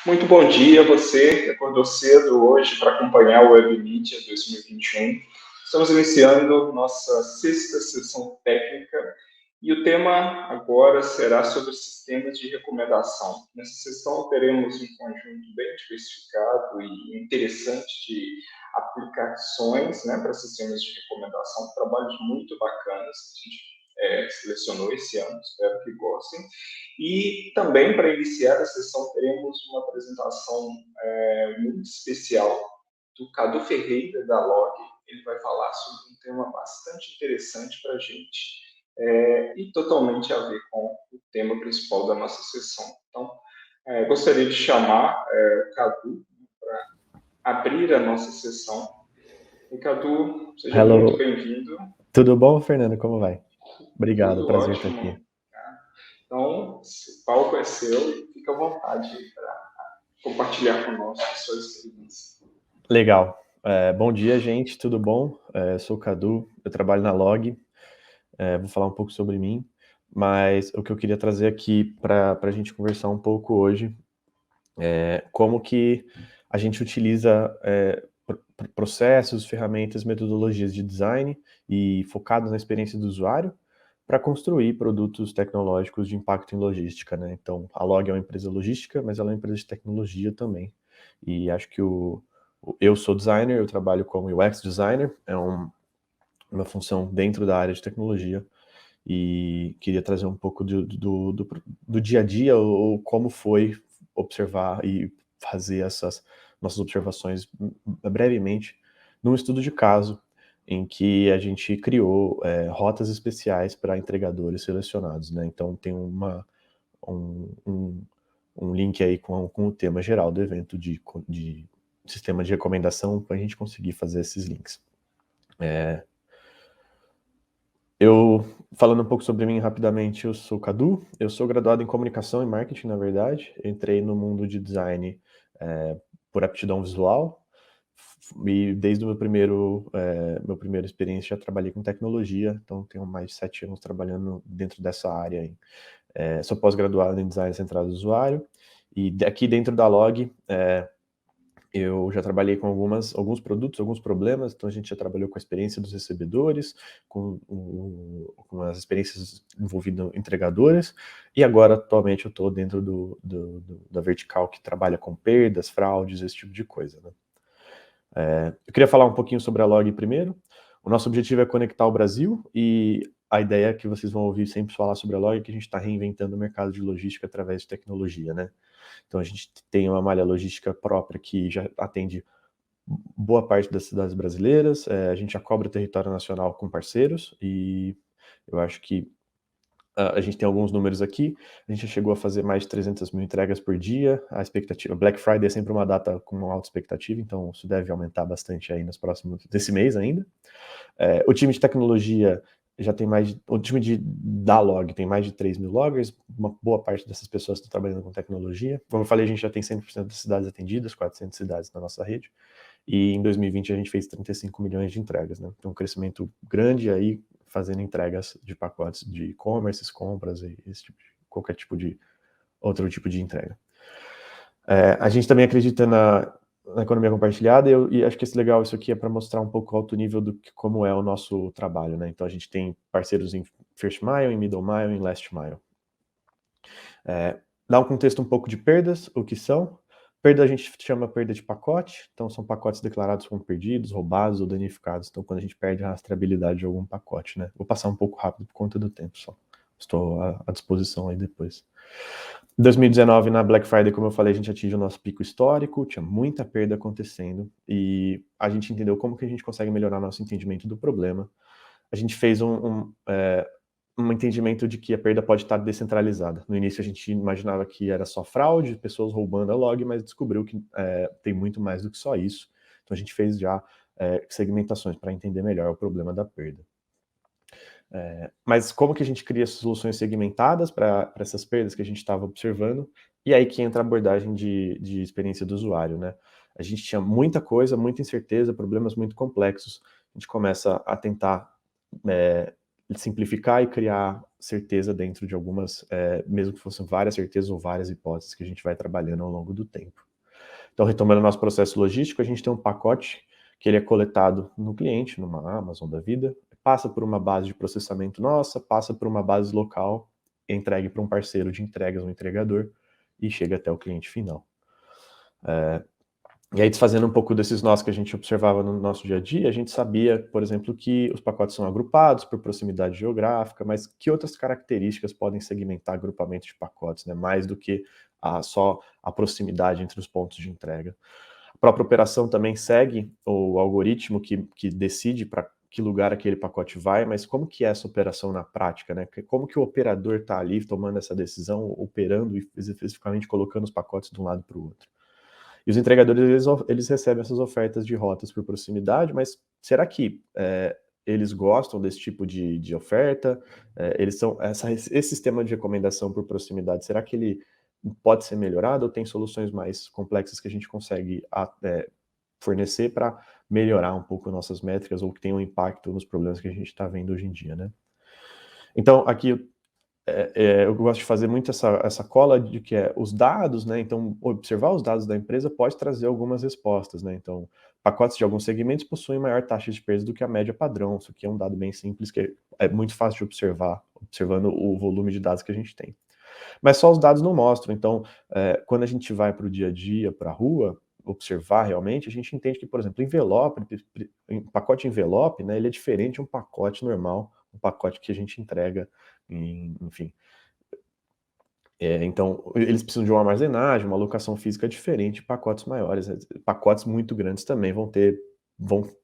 Muito bom dia a você que acordou cedo hoje para acompanhar o WebMedia 2021. Estamos iniciando nossa sexta sessão técnica e o tema agora será sobre sistemas de recomendação. Nessa sessão teremos um conjunto bem diversificado e interessante de aplicações, para sistemas de recomendação, trabalhos muito bacanas que a gente selecionou esse ano, espero que gostem. E também, para iniciar a sessão, teremos uma apresentação muito especial do Cadu Ferreira, da Log. Ele vai falar sobre um tema bastante interessante para a gente e totalmente a ver com o tema principal da nossa sessão. Então, gostaria de chamar o Cadu para abrir a nossa sessão. E, Cadu, seja muito Hello, bem-vindo. tudo bom, Fernando? Como vai? Obrigado, Tudo prazer estar ótimo. aqui. Então, o palco é seu e fica à vontade para compartilhar conosco a sua experiência. Legal. Bom dia, gente, tudo bom? Sou o Cadu, eu trabalho na Log, vou falar um pouco sobre mim, mas o que eu queria trazer aqui para a gente conversar um pouco hoje é como que a gente utiliza processos, ferramentas, metodologias de design e focados na experiência do usuário para construir produtos tecnológicos de impacto em logística, né? Então, a Log é uma empresa logística, mas ela é uma empresa de tecnologia também. E acho que eu sou designer, eu trabalho como UX designer, uma função dentro da área de tecnologia, e queria trazer um pouco do dia a dia, ou como foi observar e fazer essas nossas observações brevemente num estudo de caso em que a gente criou rotas especiais para entregadores selecionados, né? Então tem um, um link aí com o tema geral do evento de sistema de recomendação para a gente conseguir fazer esses links. Eu, falando um pouco sobre mim rapidamente, eu sou o Cadu, eu sou graduado em Comunicação e Marketing, na verdade. Entrei no mundo de design por aptidão visual, e desde o meu minha primeira experiência já trabalhei com tecnologia, então tenho mais de 7 anos trabalhando dentro dessa área aí. Sou pós-graduado em Design Centrado do Usuário, e aqui dentro da Log, eu já trabalhei com alguns produtos, alguns problemas, então a gente já trabalhou com a experiência dos recebedores, com as experiências envolvendo entregadores, e agora, atualmente, eu estou dentro da vertical que trabalha com perdas, fraudes, esse tipo de coisa, né? Eu queria falar um pouquinho sobre a Log primeiro. O nosso objetivo é conectar o Brasil, e a ideia que vocês vão ouvir sempre falar sobre a Log é que a gente está reinventando o mercado de logística através de tecnologia, né? Então a gente tem uma malha logística própria que já atende boa parte das cidades brasileiras, a gente já cobre o território nacional com parceiros, e eu acho que a gente tem alguns números aqui, a gente já chegou a fazer mais de 300 mil entregas por dia, a expectativa, Black Friday é sempre uma data com uma alta expectativa, então isso deve aumentar bastante aí nos próximos, desse mês ainda. O time de tecnologia já tem o time da Log tem mais de 3 mil loggers, uma boa parte dessas pessoas estão trabalhando com tecnologia. Como eu falei, a gente já tem 100% das cidades atendidas, 400 cidades na nossa rede, e em 2020 a gente fez 35 milhões de entregas, né? Então um crescimento grande aí, fazendo entregas de pacotes de e-commerce, compras e qualquer tipo de outro tipo de entrega. A gente também acredita na economia compartilhada, e acho que esse legal, isso aqui é para mostrar um pouco o alto nível como é o nosso trabalho, né? Então a gente tem parceiros em First Mile, em Middle Mile, em Last Mile. Dá um contexto um pouco de perdas, o que são. Perda a gente chama perda de pacote, então são pacotes declarados como perdidos, roubados ou danificados, então quando a gente perde a rastreabilidade de algum pacote, né? Vou passar um pouco rápido por conta do tempo só. Estou à disposição aí depois. Em 2019, na Black Friday, como eu falei, a gente atingiu o nosso pico histórico, tinha muita perda acontecendo, e a gente entendeu como que a gente consegue melhorar nosso entendimento do problema. A gente fez um entendimento de que a perda pode estar descentralizada. No início a gente imaginava que era só fraude, pessoas roubando a log, mas descobriu que tem muito mais do que só isso. Então a gente fez já segmentações para entender melhor o problema da perda. Mas como que a gente cria soluções segmentadas para essas perdas que a gente estava observando? E aí que entra a abordagem de experiência do usuário, né? A gente tinha muita coisa, muita incerteza, problemas muito complexos. A gente começa a tentar simplificar e criar certeza dentro de algumas, mesmo que fossem várias certezas ou várias hipóteses que a gente vai trabalhando ao longo do tempo. Então, retomando o nosso processo logístico, a gente tem um pacote que ele é coletado no cliente, numa Amazon da vida, passa por uma base de processamento nossa, passa por uma base local, é entregue para um parceiro de entregas, um entregador, e chega até o cliente final. E aí, desfazendo um pouco desses nós que a gente observava no nosso dia a dia, a gente sabia, por exemplo, que os pacotes são agrupados por proximidade geográfica, mas que outras características podem segmentar agrupamento de pacotes, né? Mais do que só a proximidade entre os pontos de entrega. A própria operação também segue o algoritmo que decide para que lugar aquele pacote vai, mas como que é essa operação na prática, né? Como que o operador está ali tomando essa decisão, operando e especificamente colocando os pacotes de um lado para o outro. E os entregadores, eles recebem essas ofertas de rotas por proximidade, mas será que eles gostam desse tipo de oferta? Esse sistema de recomendação por proximidade, será que ele pode ser melhorado ou tem soluções mais complexas que a gente consegue fornecer para melhorar um pouco nossas métricas ou que tenham impacto nos problemas que a gente está vendo hoje em dia, né? Então, aqui eu gosto de fazer muito essa cola de que os dados, né? Então, observar os dados da empresa pode trazer algumas respostas, né? Então, pacotes de alguns segmentos possuem maior taxa de perda do que a média padrão. Isso aqui é um dado bem simples que é muito fácil de observar, observando o volume de dados que a gente tem. Mas só os dados não mostram. Então, quando a gente vai para o dia a dia, para a rua, observar realmente, a gente entende que, por exemplo, pacote envelope, né? Ele é diferente de um pacote normal, um pacote que a gente entrega, enfim. Então, eles precisam de uma armazenagem, uma alocação física diferente, pacotes maiores, pacotes muito grandes também vão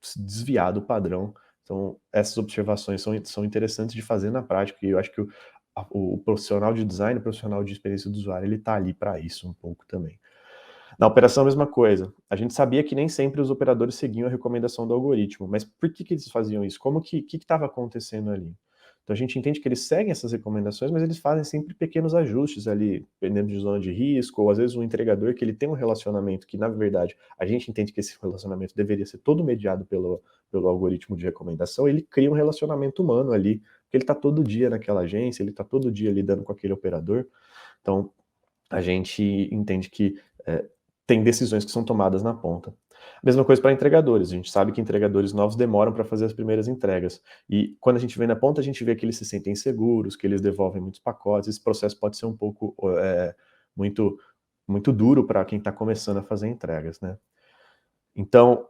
se desviar do padrão. Então, essas observações são interessantes de fazer na prática, e eu acho que o profissional de design, o profissional de experiência do usuário, ele está ali para isso um pouco também. Na operação, a mesma coisa. A gente sabia que nem sempre os operadores seguiam a recomendação do algoritmo, mas por que eles faziam isso? Como que estava acontecendo ali? Então a gente entende que eles seguem essas recomendações, mas eles fazem sempre pequenos ajustes ali, dependendo de zona de risco, ou às vezes um entregador que ele tem um relacionamento que, na verdade, a gente entende que esse relacionamento deveria ser todo mediado pelo algoritmo de recomendação, ele cria um relacionamento humano ali, porque ele está todo dia naquela agência, ele está todo dia lidando com aquele operador. Então, a gente entende que tem decisões que são tomadas na ponta. Mesma coisa para entregadores. A gente sabe que entregadores novos demoram para fazer as primeiras entregas. E quando a gente vê na ponta, a gente vê que eles se sentem seguros, que eles devolvem muitos pacotes. Esse processo pode ser um pouco muito, muito duro para quem está começando a fazer entregas, né? Então,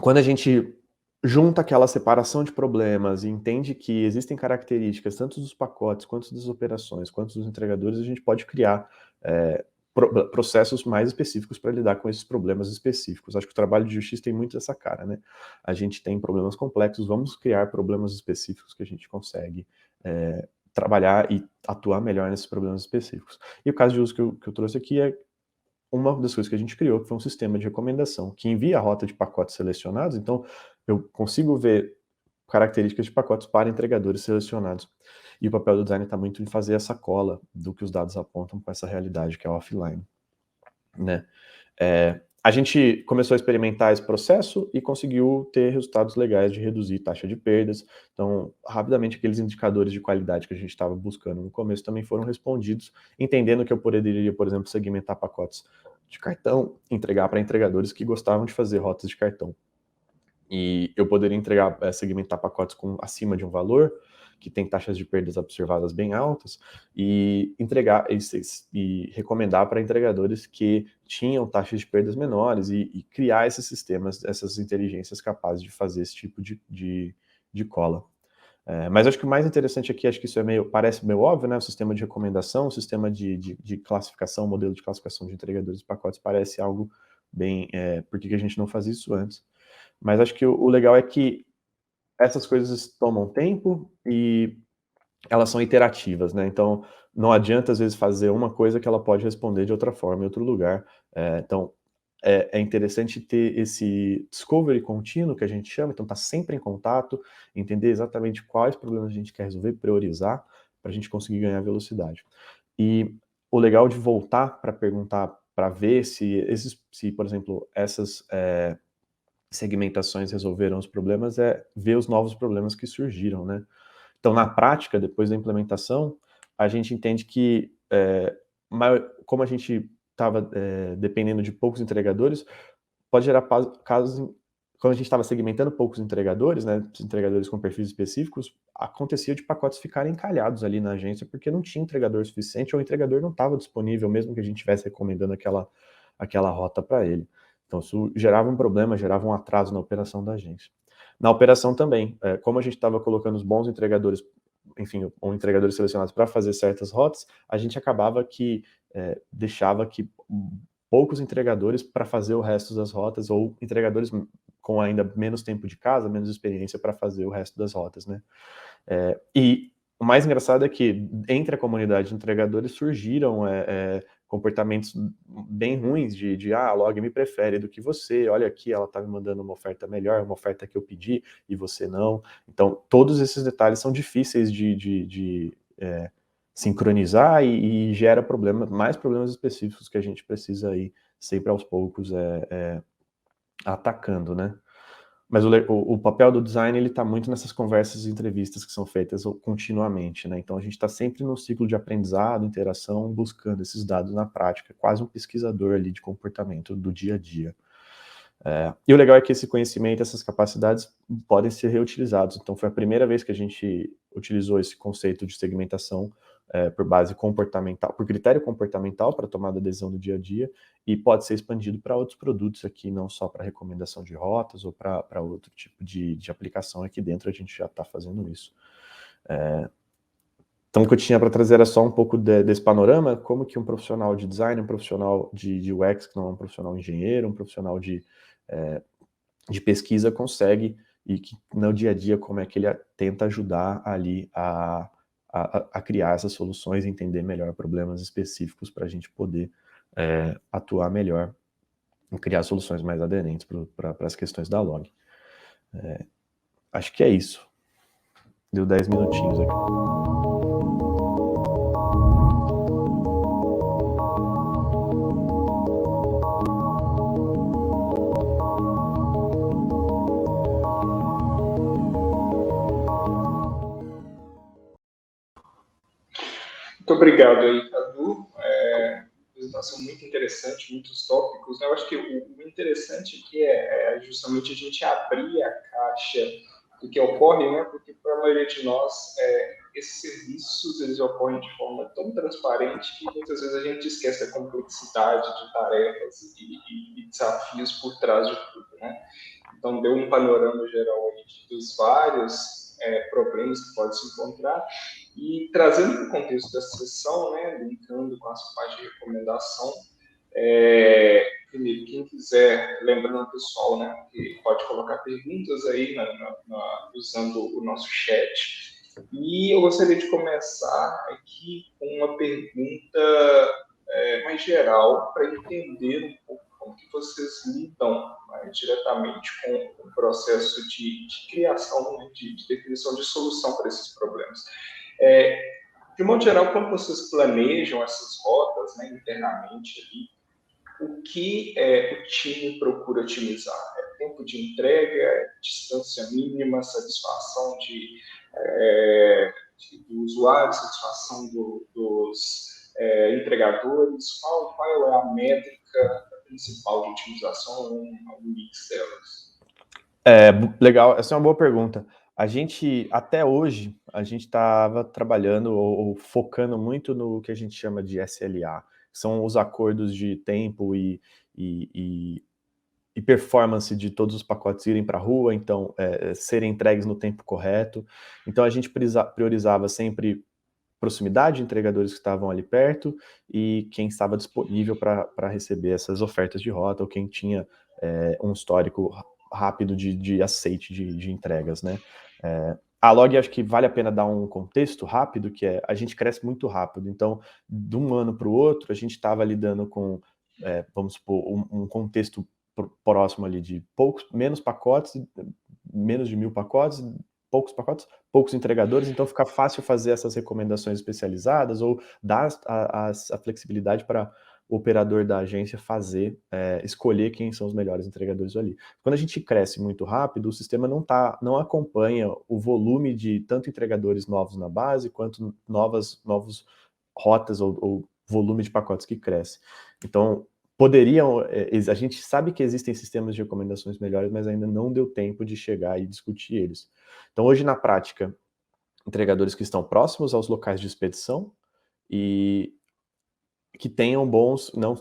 quando a gente junta aquela separação de problemas e entende que existem características tanto dos pacotes, quanto das operações, quanto dos entregadores, a gente pode criar processos mais específicos para lidar com esses problemas específicos. Acho que o trabalho de justiça tem muito essa cara, né? A gente tem problemas complexos, vamos criar problemas específicos que a gente consegue trabalhar e atuar melhor nesses problemas específicos. E o caso de uso que eu trouxe aqui é uma das coisas que a gente criou, que foi um sistema de recomendação, que envia a rota de pacotes selecionados, então eu consigo ver características de pacotes para entregadores selecionados. E o papel do design está muito em fazer essa cola do que os dados apontam com essa realidade que é offline, né? A gente começou a experimentar esse processo e conseguiu ter resultados legais de reduzir taxa de perdas. Então, rapidamente, aqueles indicadores de qualidade que a gente estava buscando no começo também foram respondidos, entendendo que eu poderia, por exemplo, segmentar pacotes de cartão, entregar para entregadores que gostavam de fazer rotas de cartão. E eu poderia segmentar pacotes acima de um valor, que tem taxas de perdas observadas bem altas, e entregar e recomendar para entregadores que tinham taxas de perdas menores e criar esses sistemas, essas inteligências capazes de fazer esse tipo de cola. Mas acho que o mais interessante aqui, acho que isso parece meio óbvio, né? O sistema de recomendação, o sistema de classificação, o modelo de classificação de entregadores de pacotes parece algo bem... por que a gente não fazia isso antes? Mas acho que o legal é que essas coisas tomam tempo e elas são iterativas, né? Então, não adianta, às vezes, fazer uma coisa que ela pode responder de outra forma em outro lugar. Então, é interessante ter esse discovery contínuo, que a gente chama, então tá sempre em contato, entender exatamente quais problemas a gente quer resolver, priorizar, para a gente conseguir ganhar velocidade. E o legal de voltar para perguntar, para ver se, por exemplo, essas segmentações resolveram os problemas, ver os novos problemas que surgiram, né? Então, na prática, depois da implementação, a gente entende que, como a gente estava dependendo de poucos entregadores, pode gerar casos, quando a gente estava segmentando poucos entregadores, né, entregadores com perfis específicos, acontecia de pacotes ficarem encalhados ali na agência porque não tinha entregador suficiente ou o entregador não estava disponível, mesmo que a gente estivesse recomendando aquela rota para ele. Então, isso gerava um problema, gerava um atraso na operação da agência. Na operação também, como a gente estava colocando os bons entregadores, enfim, ou entregadores selecionados para fazer certas rotas, a gente acabava que deixava que poucos entregadores para fazer o resto das rotas, ou entregadores com ainda menos tempo de casa, menos experiência para fazer o resto das rotas, né? E o mais engraçado é que entre a comunidade de entregadores surgiram comportamentos bem ruins a log me prefere do que você, olha aqui, ela está me mandando uma oferta melhor, uma oferta que eu pedi e você não. Então, todos esses detalhes são difíceis de sincronizar e gera mais problemas específicos que a gente precisa ir sempre aos poucos atacando, né? Mas o papel do design, ele está muito nessas conversas e entrevistas que são feitas continuamente, né? Então a gente está sempre num ciclo de aprendizado, interação, buscando esses dados na prática, quase um pesquisador ali de comportamento do dia a dia. E o legal é que esse conhecimento, essas capacidades podem ser reutilizados. Então foi a primeira vez que a gente utilizou esse conceito de segmentação por base comportamental, por critério comportamental para tomada de decisão do dia a dia, e pode ser expandido para outros produtos aqui, não só para recomendação de rotas ou para outro tipo de aplicação. Aqui dentro a gente já está fazendo isso. Então o que eu tinha para trazer era só um pouco desse panorama, como que um profissional de design, um profissional de UX, que não é um profissional engenheiro, um profissional de pesquisa consegue, e que no dia a dia como é que ele tenta ajudar ali a criar essas soluções, entender melhor problemas específicos para a gente poder atuar melhor e criar soluções mais aderentes para as questões da log. Acho que é isso. Deu 10 minutinhos aqui. Muito obrigado aí, Cadu. Apresentação muito interessante, muitos tópicos, né? Eu acho que o interessante aqui é justamente a gente abrir a caixa do que ocorre, né? Porque para a maioria de nós, esses serviços eles ocorrem de forma tão transparente que muitas vezes a gente esquece a complexidade de tarefas e desafios por trás de tudo, né? Então, deu um panorama geral aí dos vários problemas que pode se encontrar. E trazendo para o contexto dessa sessão, né, linkando com essa parte de recomendação, Felipe, quem quiser, lembrando o pessoal, né, que pode colocar perguntas aí usando o nosso chat. E eu gostaria de começar aqui com uma pergunta mais geral, para entender um pouco como que vocês lidam diretamente com o processo de criação, né, de definição de solução para esses problemas. De modo geral, quando vocês planejam essas rotas, né, internamente ali, o que o time procura otimizar? É tempo de entrega, distância mínima, satisfação do usuário, satisfação dos entregadores? Qual é a métrica principal de otimização ou um mix delas? Legal, essa é uma boa pergunta. A gente, até hoje, a gente estava trabalhando ou focando muito no que a gente chama de SLA, que são os acordos de tempo e performance de todos os pacotes irem para a rua, então serem entregues no tempo correto. Então a gente priorizava sempre proximidade de entregadores que estavam ali perto e quem estava disponível para receber essas ofertas de rota, ou quem tinha um histórico rápido de aceite de entregas, né? A log, acho que vale a pena dar um contexto rápido, que a gente cresce muito rápido, então de um ano para o outro a gente estava lidando com, vamos supor, um contexto próximo ali de menos pacotes, menos de 1.000 pacotes, poucos entregadores, então fica fácil fazer essas recomendações especializadas ou dar a flexibilidade para o operador da agência escolher quem são os melhores entregadores ali. Quando a gente cresce muito rápido, o sistema não acompanha o volume de tanto entregadores novos na base, quanto novos rotas ou volume de pacotes que cresce. Então, a gente sabe que existem sistemas de recomendações melhores, mas ainda não deu tempo de chegar e discutir eles. Então, hoje, na prática, entregadores que estão próximos aos locais de expedição e que tenham bons, não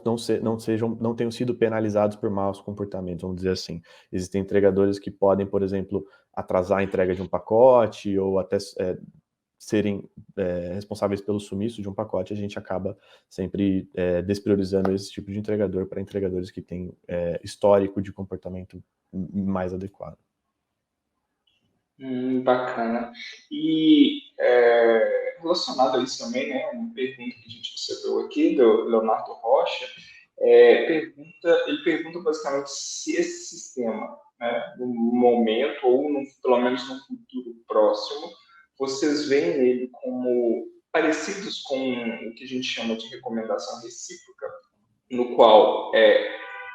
tenham sido penalizados por maus comportamentos, vamos dizer assim. Existem entregadores que podem, por exemplo, atrasar a entrega de um pacote ou até serem responsáveis pelo sumiço de um pacote. A gente acaba sempre despriorizando esse tipo de entregador para entregadores que têm histórico de comportamento mais adequado. Bacana. E relacionado a isso também, né, uma pergunta que a gente recebeu aqui do Leonardo Rocha, ele pergunta basicamente se esse sistema, né, no momento ou pelo menos no futuro próximo, vocês veem ele como parecidos com o que a gente chama de recomendação recíproca, no qual,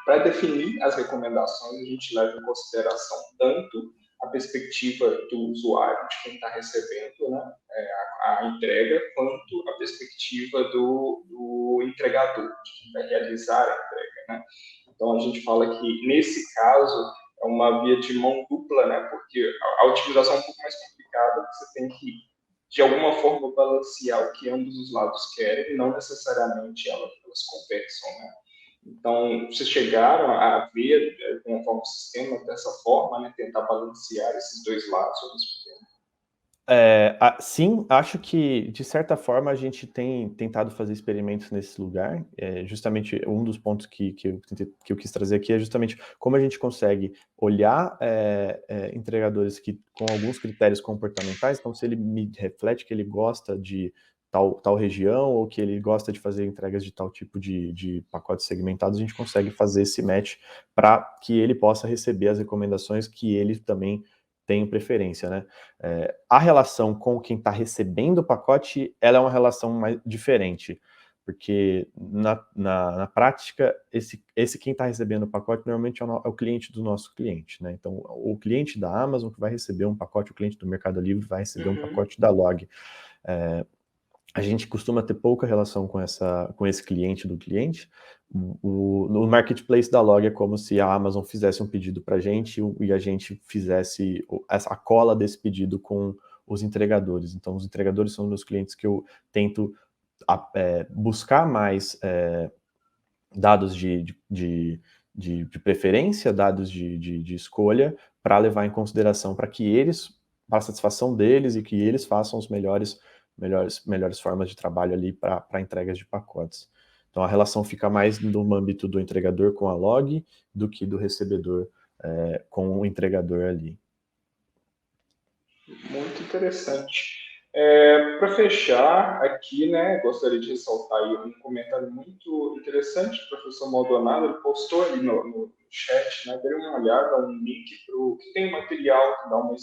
para definir as recomendações, a gente leva em consideração tanto a perspectiva do usuário, de quem está recebendo, né, a entrega, quanto a perspectiva do entregador, de quem vai realizar a entrega, né? Então, a gente fala que, nesse caso, é uma via de mão dupla, né? Porque a otimização é um pouco mais complicada, porque você tem que, de alguma forma, balancear o que ambos os lados querem, e não necessariamente elas conversam, né? Então, vocês chegaram a ver de alguma forma o sistema dessa forma, né? Tentar balancear esses dois lados ao mesmo tempo? Sim, acho que, de certa forma, a gente tem tentado fazer experimentos nesse lugar. Justamente um dos pontos que eu quis trazer aqui é justamente como a gente consegue olhar entregadores com alguns critérios comportamentais. Então, se ele me reflete que ele gosta de tal região ou que ele gosta de fazer entregas de tal tipo de pacotes segmentados, a gente consegue fazer esse match para que ele possa receber as recomendações que ele também tem preferência, né? A relação com quem está recebendo o pacote, ela é uma relação mais diferente, porque na prática, esse quem está recebendo o pacote normalmente é o cliente do nosso cliente, né? Então, o cliente da Amazon que vai receber um pacote, o cliente do Mercado Livre vai receber um pacote da Log. A gente costuma ter pouca relação com esse cliente do cliente. No marketplace da Log é como se a Amazon fizesse um pedido para a gente e a gente fizesse a cola desse pedido com os entregadores. Então, os entregadores são os clientes que eu tento buscar mais dados de preferência, dados de escolha, para levar em consideração para a satisfação deles e que eles façam os melhores formas de trabalho ali para entregas de pacotes. Então, a relação fica mais no âmbito do entregador com a Log do que do recebedor com o entregador ali. Muito interessante. Para fechar aqui, né, gostaria de ressaltar aí um comentário muito interessante do professor Maldonado. Ele postou ali no chat, né, dê uma olhada, um link que tem um material que dá uma...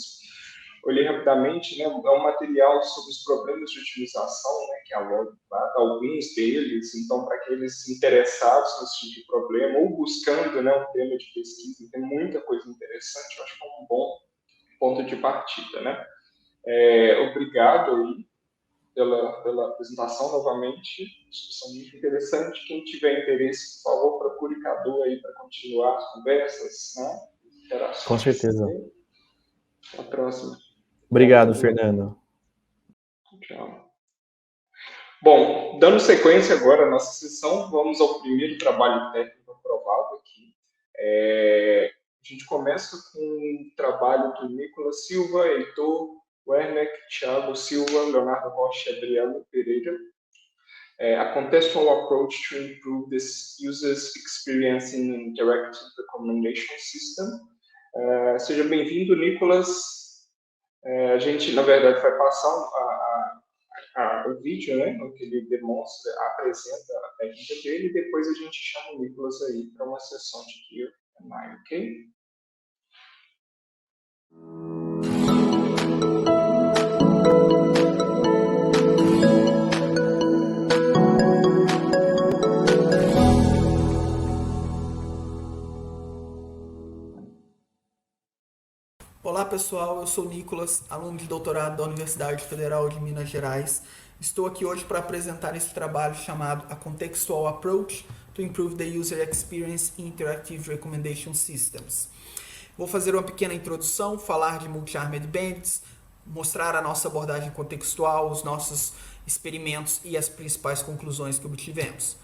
Olhei rapidamente, né, é um material sobre os problemas de otimização, né, que a Log trata, alguns deles. Então, para aqueles interessados nesse tipo de problema ou buscando, né, um tema de pesquisa, tem muita coisa interessante. Eu acho que é um bom ponto de partida, né? Obrigado aí pela apresentação novamente, discussão muito interessante. Quem tiver interesse, por favor, procure Cadu aí para continuar as conversas, né? Interações. Com certeza. Até a próxima. Obrigado, Fernando. Tchau. Bom, dando sequência agora à nossa sessão, vamos ao primeiro trabalho técnico aprovado aqui. A gente começa com um trabalho do Nicolas Silva, Heitor Werneck, Thiago Silva, Leonardo Rocha e Adriano Pereira. A contextual approach to improve this user's experience in interactive recommendation system. Seja bem-vindo, Nicolas. A gente, na verdade, vai passar o vídeo, né, no que ele demonstra, apresenta a técnica dele, e depois a gente chama o Nicolas aí para uma sessão de Q&A, ok? Olá pessoal, eu sou o Nicolas, aluno de doutorado da Universidade Federal de Minas Gerais. Estou aqui hoje para apresentar esse trabalho chamado A Contextual Approach to Improve the User Experience in Interactive Recommendation Systems. Vou fazer uma pequena introdução, falar de Multi-Armed Bandits, mostrar a nossa abordagem contextual, os nossos experimentos e as principais conclusões que obtivemos.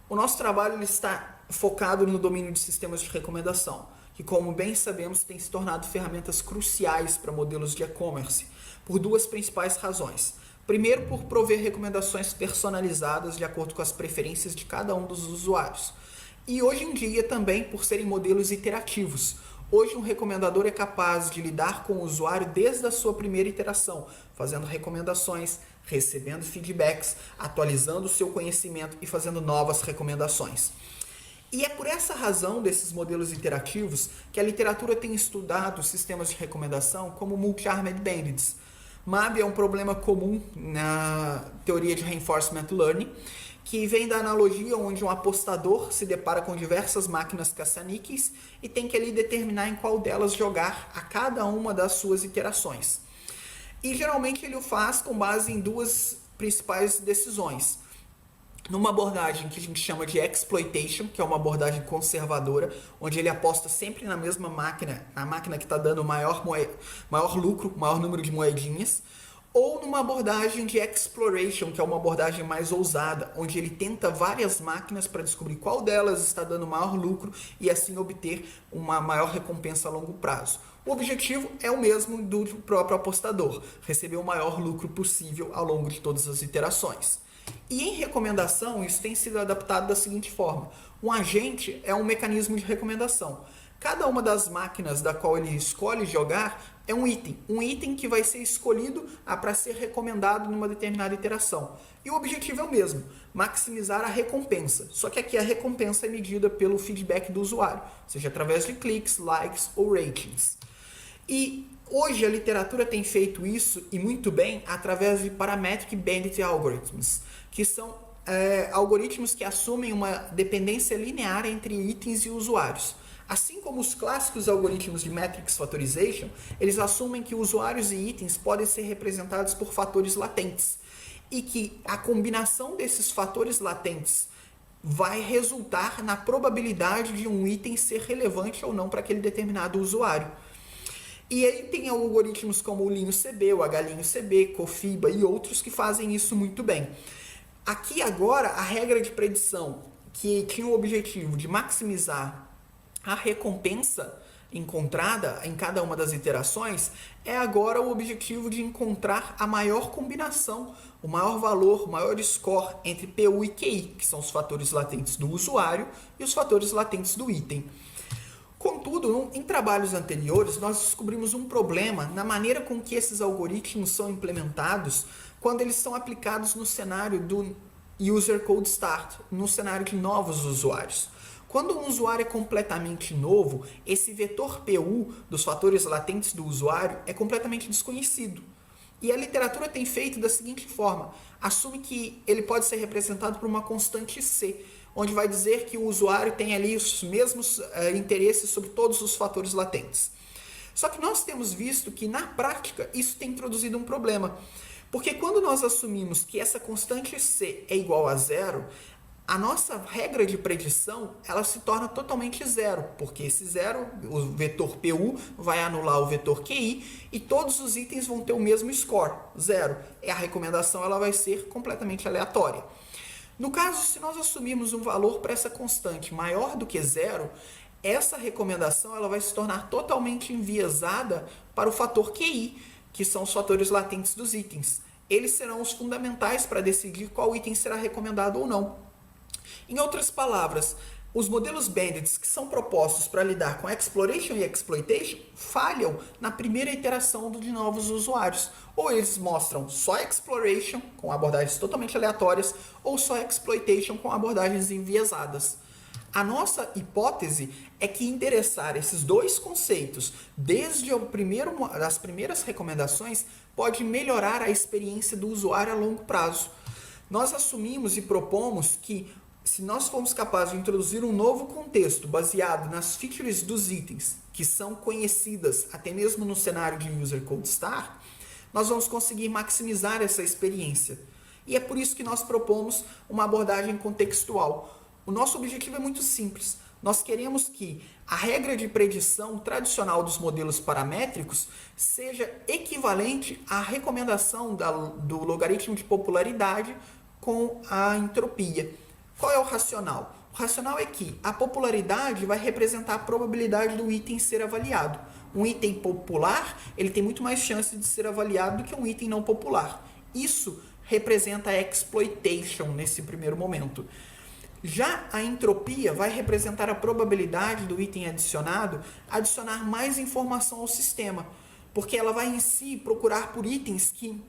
O nosso trabalho ele está focado no domínio de sistemas de recomendação, que, como bem sabemos, têm se tornado ferramentas cruciais para modelos de e-commerce, por duas principais razões. Primeiro, por prover recomendações personalizadas de acordo com as preferências de cada um dos usuários. E hoje em dia também por serem modelos iterativos. Hoje um recomendador é capaz de lidar com o usuário desde a sua primeira iteração, fazendo recomendações, recebendo feedbacks, atualizando o seu conhecimento e fazendo novas recomendações. E é por essa razão desses modelos interativos que a literatura tem estudado sistemas de recomendação como Multi-Armed Bandits. MAB é um problema comum na teoria de Reinforcement Learning, que vem da analogia onde um apostador se depara com diversas máquinas caça-níqueis e tem que ali determinar em qual delas jogar a cada uma das suas iterações. E geralmente ele o faz com base em duas principais decisões. Numa abordagem que a gente chama de exploitation, que é uma abordagem conservadora, onde ele aposta sempre na mesma máquina, na máquina que está dando maior lucro, maior número de moedinhas, ou numa abordagem de exploration, que é uma abordagem mais ousada, onde ele tenta várias máquinas para descobrir qual delas está dando maior lucro e assim obter uma maior recompensa a longo prazo. O objetivo é o mesmo do próprio apostador, receber o maior lucro possível ao longo de todas as iterações. E em recomendação, isso tem sido adaptado da seguinte forma. Um agente é um mecanismo de recomendação. Cada uma das máquinas da qual ele escolhe jogar é um item que vai ser escolhido para ser recomendado numa determinada iteração. E o objetivo é o mesmo, maximizar a recompensa. Só que aqui a recompensa é medida pelo feedback do usuário, seja através de cliques, likes ou ratings. E hoje a literatura tem feito isso, e muito bem, através de Parametric Bandit Algorithms, que são algoritmos que assumem uma dependência linear entre itens e usuários. Assim como os clássicos algoritmos de Matrix Factorization, eles assumem que usuários e itens podem ser representados por fatores latentes, e que a combinação desses fatores latentes vai resultar na probabilidade de um item ser relevante ou não para aquele determinado usuário. E aí tem algoritmos como o Linho-CB, o H-Linho-CB, Cofiba e outros que fazem isso muito bem. Aqui agora a regra de predição que tinha o objetivo de maximizar a recompensa encontrada em cada uma das iterações é agora o objetivo de encontrar a maior combinação, o maior valor, o maior score entre PU e QI, que são os fatores latentes do usuário e os fatores latentes do item. Contudo, em trabalhos anteriores, nós descobrimos um problema na maneira com que esses algoritmos são implementados quando eles são aplicados no cenário do User Cold Start, no cenário de novos usuários. Quando um usuário é completamente novo, esse vetor PU dos fatores latentes do usuário é completamente desconhecido. E a literatura tem feito da seguinte forma: assume que ele pode ser representado por uma constante C, onde vai dizer que o usuário tem ali os mesmos interesses sobre todos os fatores latentes. Só que nós temos visto que, na prática, isso tem introduzido um problema. Porque quando nós assumimos que essa constante C é igual a zero, a nossa regra de predição ela se torna totalmente zero, porque esse zero, o vetor PU, vai anular o vetor QI e todos os itens vão ter o mesmo score, zero. E a recomendação ela vai ser completamente aleatória. No caso, se nós assumirmos um valor para essa constante maior do que zero, essa recomendação ela vai se tornar totalmente enviesada para o fator QI, que são os fatores latentes dos itens. Eles serão os fundamentais para decidir qual item será recomendado ou não. Em outras palavras, os modelos Bandits que são propostos para lidar com Exploration e Exploitation falham na primeira iteração de novos usuários. Ou eles mostram só Exploration, com abordagens totalmente aleatórias, ou só Exploitation, com abordagens enviesadas. A nossa hipótese é que endereçar esses dois conceitos desde as primeiras recomendações pode melhorar a experiência do usuário a longo prazo. Nós assumimos e propomos que se nós formos capazes de introduzir um novo contexto baseado nas features dos itens, que são conhecidas até mesmo no cenário de User Code Star, nós vamos conseguir maximizar essa experiência. E é por isso que nós propomos uma abordagem contextual. O nosso objetivo é muito simples. Nós queremos que a regra de predição tradicional dos modelos paramétricos seja equivalente à recomendação do logaritmo de popularidade com a entropia. Qual é o racional? O racional é que a popularidade vai representar a probabilidade do item ser avaliado. Um item popular, ele tem muito mais chance de ser avaliado do que um item não popular. Isso representa a exploitation nesse primeiro momento. Já a entropia vai representar a probabilidade do item adicionado adicionar mais informação ao sistema, porque ela vai em si procurar por itens que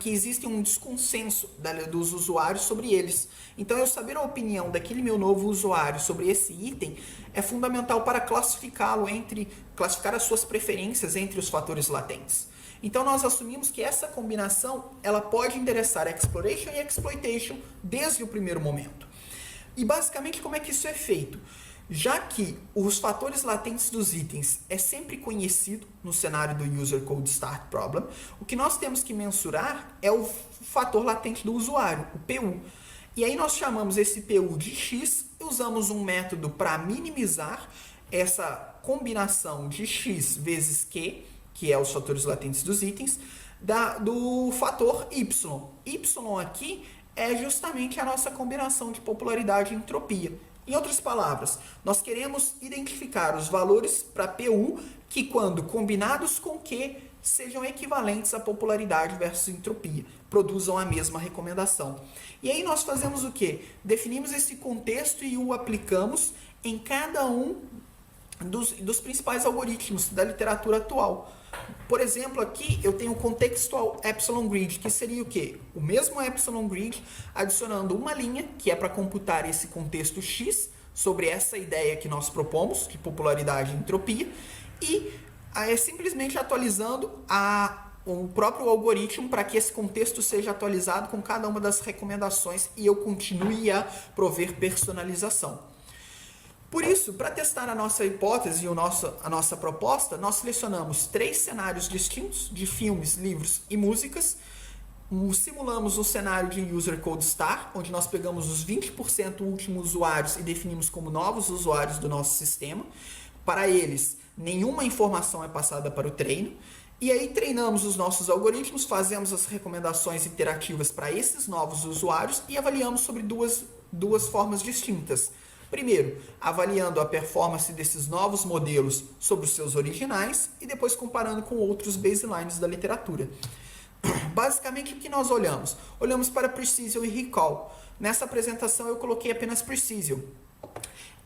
existem um desconsenso dos usuários sobre eles. Então, eu saber a opinião daquele meu novo usuário sobre esse item é fundamental para classificar as suas preferências entre os fatores latentes. Então, nós assumimos que essa combinação ela pode endereçar exploration e exploitation desde o primeiro momento. E, basicamente, como é que isso é feito? Já que os fatores latentes dos itens é sempre conhecido no cenário do User Code Start Problem, o que nós temos que mensurar é o fator latente do usuário, o PU. E aí nós chamamos esse PU de X e usamos um método para minimizar essa combinação de X vezes Q, que é os fatores latentes dos itens, do fator Y. Y aqui é justamente a nossa combinação de popularidade e entropia. Em outras palavras, nós queremos identificar os valores para PU que, quando combinados com Q, sejam equivalentes à popularidade versus entropia, produzam a mesma recomendação. E aí nós fazemos o quê? Definimos esse contexto e o aplicamos em cada um dos principais algoritmos da literatura atual. Por exemplo, aqui eu tenho o Contextual Epsilon Grid, que seria o quê? O mesmo Epsilon Grid adicionando uma linha, que é para computar esse contexto X, sobre essa ideia que nós propomos, de popularidade e entropia, e simplesmente atualizando o próprio algoritmo para que esse contexto seja atualizado com cada uma das recomendações e eu continue a prover personalização. Por isso, para testar a nossa hipótese e a nossa proposta, nós selecionamos 3 cenários distintos de filmes, livros e músicas. Simulamos o cenário de User Code Star, onde nós pegamos os 20% últimos usuários e definimos como novos usuários do nosso sistema. Para eles, nenhuma informação é passada para o treino. E aí treinamos os nossos algoritmos, fazemos as recomendações iterativas para esses novos usuários e avaliamos sobre duas formas distintas. Primeiro, avaliando a performance desses novos modelos sobre os seus originais e depois comparando com outros baselines da literatura. Basicamente, o que nós olhamos? Olhamos para Precision e Recall. Nessa apresentação eu coloquei apenas Precision.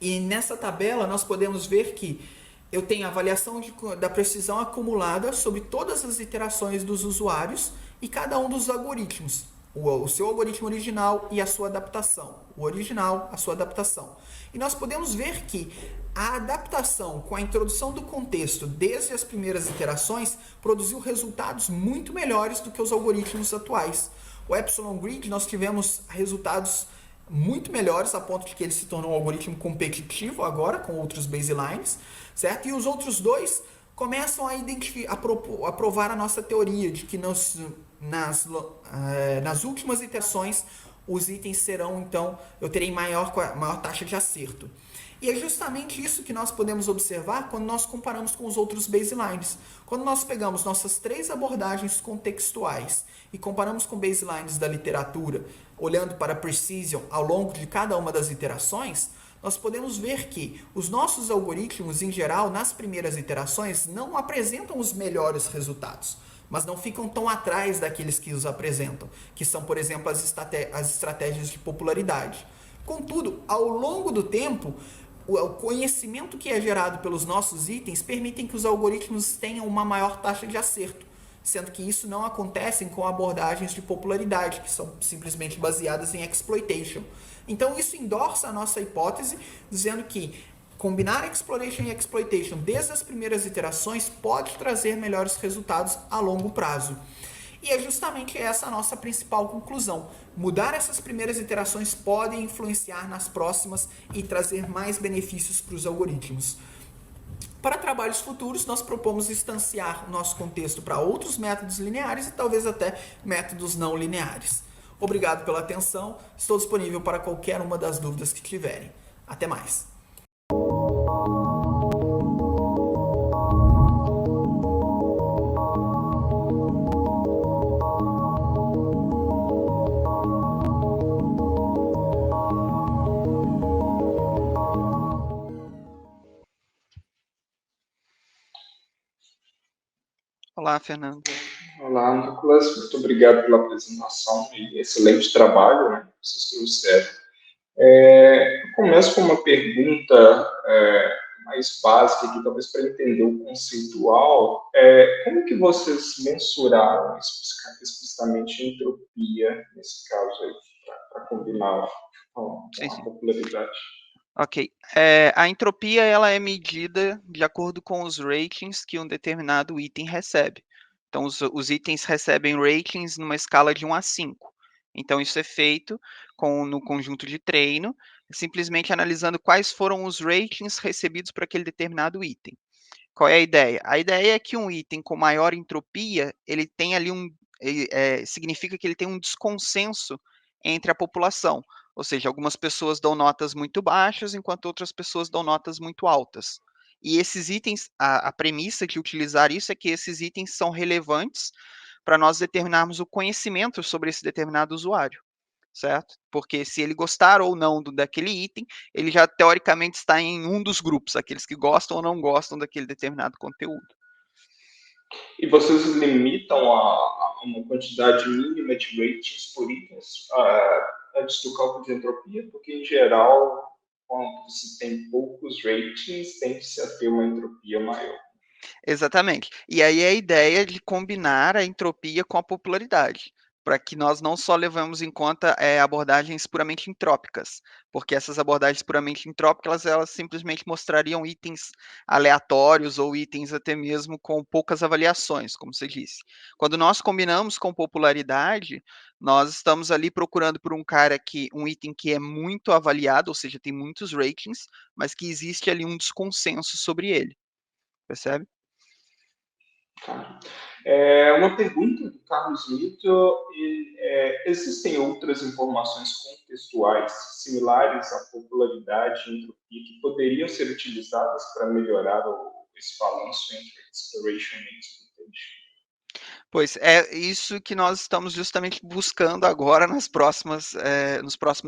E nessa tabela nós podemos ver que eu tenho a avaliação da precisão acumulada sobre todas as iterações dos usuários e cada um dos algoritmos. O seu algoritmo original e a sua adaptação. O original, a sua adaptação. E nós podemos ver que a adaptação com a introdução do contexto desde as primeiras iterações produziu resultados muito melhores do que os algoritmos atuais. O Epsilon Grid nós tivemos resultados muito melhores a ponto de que ele se tornou um algoritmo competitivo agora com outros baselines, certo? E os outros dois começam a provar a nossa teoria de que nas últimas iterações os itens serão, então, eu terei maior taxa de acerto. E é justamente isso que nós podemos observar quando nós comparamos com os outros baselines. Quando nós pegamos nossas 3 abordagens contextuais e comparamos com baselines da literatura, olhando para Precision ao longo de cada uma das iterações, nós podemos ver que os nossos algoritmos, em geral, nas primeiras iterações, não apresentam os melhores resultados, mas não ficam tão atrás daqueles que os apresentam, que são, por exemplo, as estratégias de popularidade. Contudo, ao longo do tempo, o conhecimento que é gerado pelos nossos itens permitem que os algoritmos tenham uma maior taxa de acerto, sendo que isso não acontece com abordagens de popularidade, que são simplesmente baseadas em exploitation. Então isso endorça a nossa hipótese, dizendo que combinar exploration e exploitation desde as primeiras iterações pode trazer melhores resultados a longo prazo. E é justamente essa a nossa principal conclusão. Mudar essas primeiras iterações pode influenciar nas próximas e trazer mais benefícios para os algoritmos. Para trabalhos futuros, nós propomos instanciar o nosso contexto para outros métodos lineares e talvez até métodos não lineares. Obrigado pela atenção, estou disponível para qualquer uma das dúvidas que tiverem. Até mais! Olá, Fernando. Olá, Nicolas. Muito obrigado pela apresentação e excelente trabalho, né, que vocês trouxeram. Eu começo com uma pergunta mais básica aqui, talvez para entender o conceitual. Como que vocês mensuraram explicitamente a entropia, nesse caso aí, para combinar com a popularidade? Ok. A entropia ela é medida de acordo com os ratings que um determinado item recebe. Então, os itens recebem ratings numa escala de 1 a 5. Então, isso é feito no conjunto de treino, simplesmente analisando quais foram os ratings recebidos por aquele determinado item. Qual é a ideia? A ideia é que um item com maior entropia, ele tem ali significa que ele tem um desconsenso entre a população. Ou seja, algumas pessoas dão notas muito baixas, enquanto outras pessoas dão notas muito altas. E esses itens, a premissa de utilizar isso é que esses itens são relevantes para nós determinarmos o conhecimento sobre esse determinado usuário, certo? Porque se ele gostar ou não daquele item, ele já teoricamente está em um dos grupos, aqueles que gostam ou não gostam daquele determinado conteúdo. E vocês limitam a uma quantidade mínima de ratings por itens antes do cálculo de entropia? Porque, em geral, quando se tem poucos ratings, tende-se a ter uma entropia maior. Exatamente. E aí é a ideia de combinar a entropia com a popularidade, para que nós não só levemos em conta abordagens puramente entrópicas, porque essas abordagens puramente entrópicas, elas simplesmente mostrariam itens aleatórios ou itens até mesmo com poucas avaliações, como você disse. Quando nós combinamos com popularidade, nós estamos ali procurando por um item que é muito avaliado, ou seja, tem muitos ratings, mas que existe ali um desconsenso sobre ele. Percebe? Tá. Uma pergunta do Carlos Mito: existem outras informações contextuais similares à popularidade e entropia que poderiam ser utilizadas para melhorar esse balanço entre exploration e exploitation? Pois é isso que nós estamos justamente buscando agora nos próximos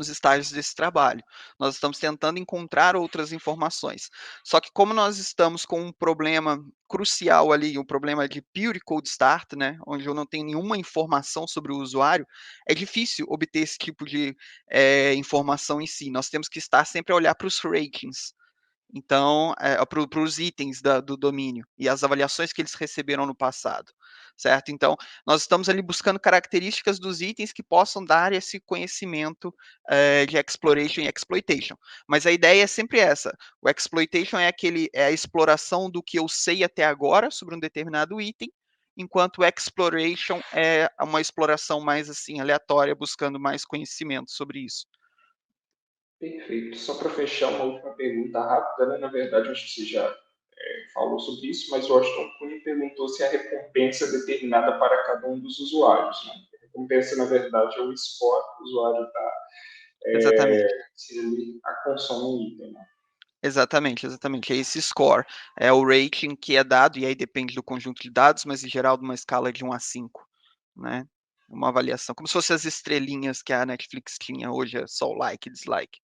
estágios desse trabalho. Nós estamos tentando encontrar outras informações. Só que como nós estamos com um problema crucial ali, o problema de pure cold start, né, onde eu não tenho nenhuma informação sobre o usuário, é difícil obter esse tipo de informação em si. Nós temos que estar sempre a olhar para os ratings. Então, para os itens do domínio e as avaliações que eles receberam no passado, certo? Então, nós estamos ali buscando características dos itens que possam dar esse conhecimento de exploration e exploitation. Mas a ideia é sempre essa: o exploitation é a exploração do que eu sei até agora sobre um determinado item, enquanto o exploration é uma exploração mais assim aleatória, buscando mais conhecimento sobre isso. Perfeito. Só para fechar, uma última pergunta rápida, né? Na verdade, acho que você já falou sobre isso, mas o Washington Cunha perguntou se a recompensa é determinada para cada um dos usuários. Né? A recompensa, na verdade, é o score que o usuário dá Exatamente. se ele consome um item. Né? Exatamente, exatamente. É esse score, é o rating que é dado, e aí depende do conjunto de dados, mas em geral de uma escala de 1 a 5, né? Uma avaliação, como se fossem as estrelinhas que a Netflix tinha, hoje é só o like e dislike.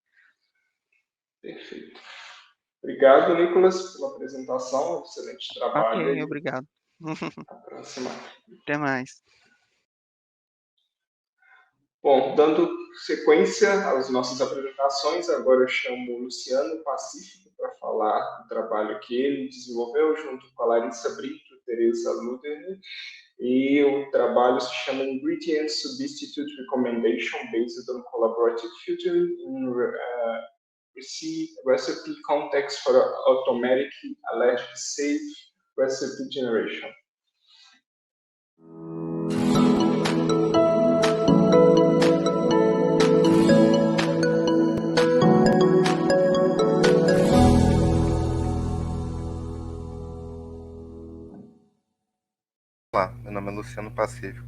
Perfeito. Obrigado, Nicolas, pela apresentação, excelente trabalho. Ok, Aí. obrigado. Até a próxima. Até mais. Bom, dando sequência às nossas apresentações, agora eu chamo o Luciano Pacífico para falar do trabalho que ele desenvolveu junto com a Larissa Brito e Teresa Luderni. E o trabalho se chama Ingredient Substitute Recommendation Based on Collaborative Filtering in Recipe Context for Automatic Allergic Safe Recipe Generation. meu nome é Luciano Pacífico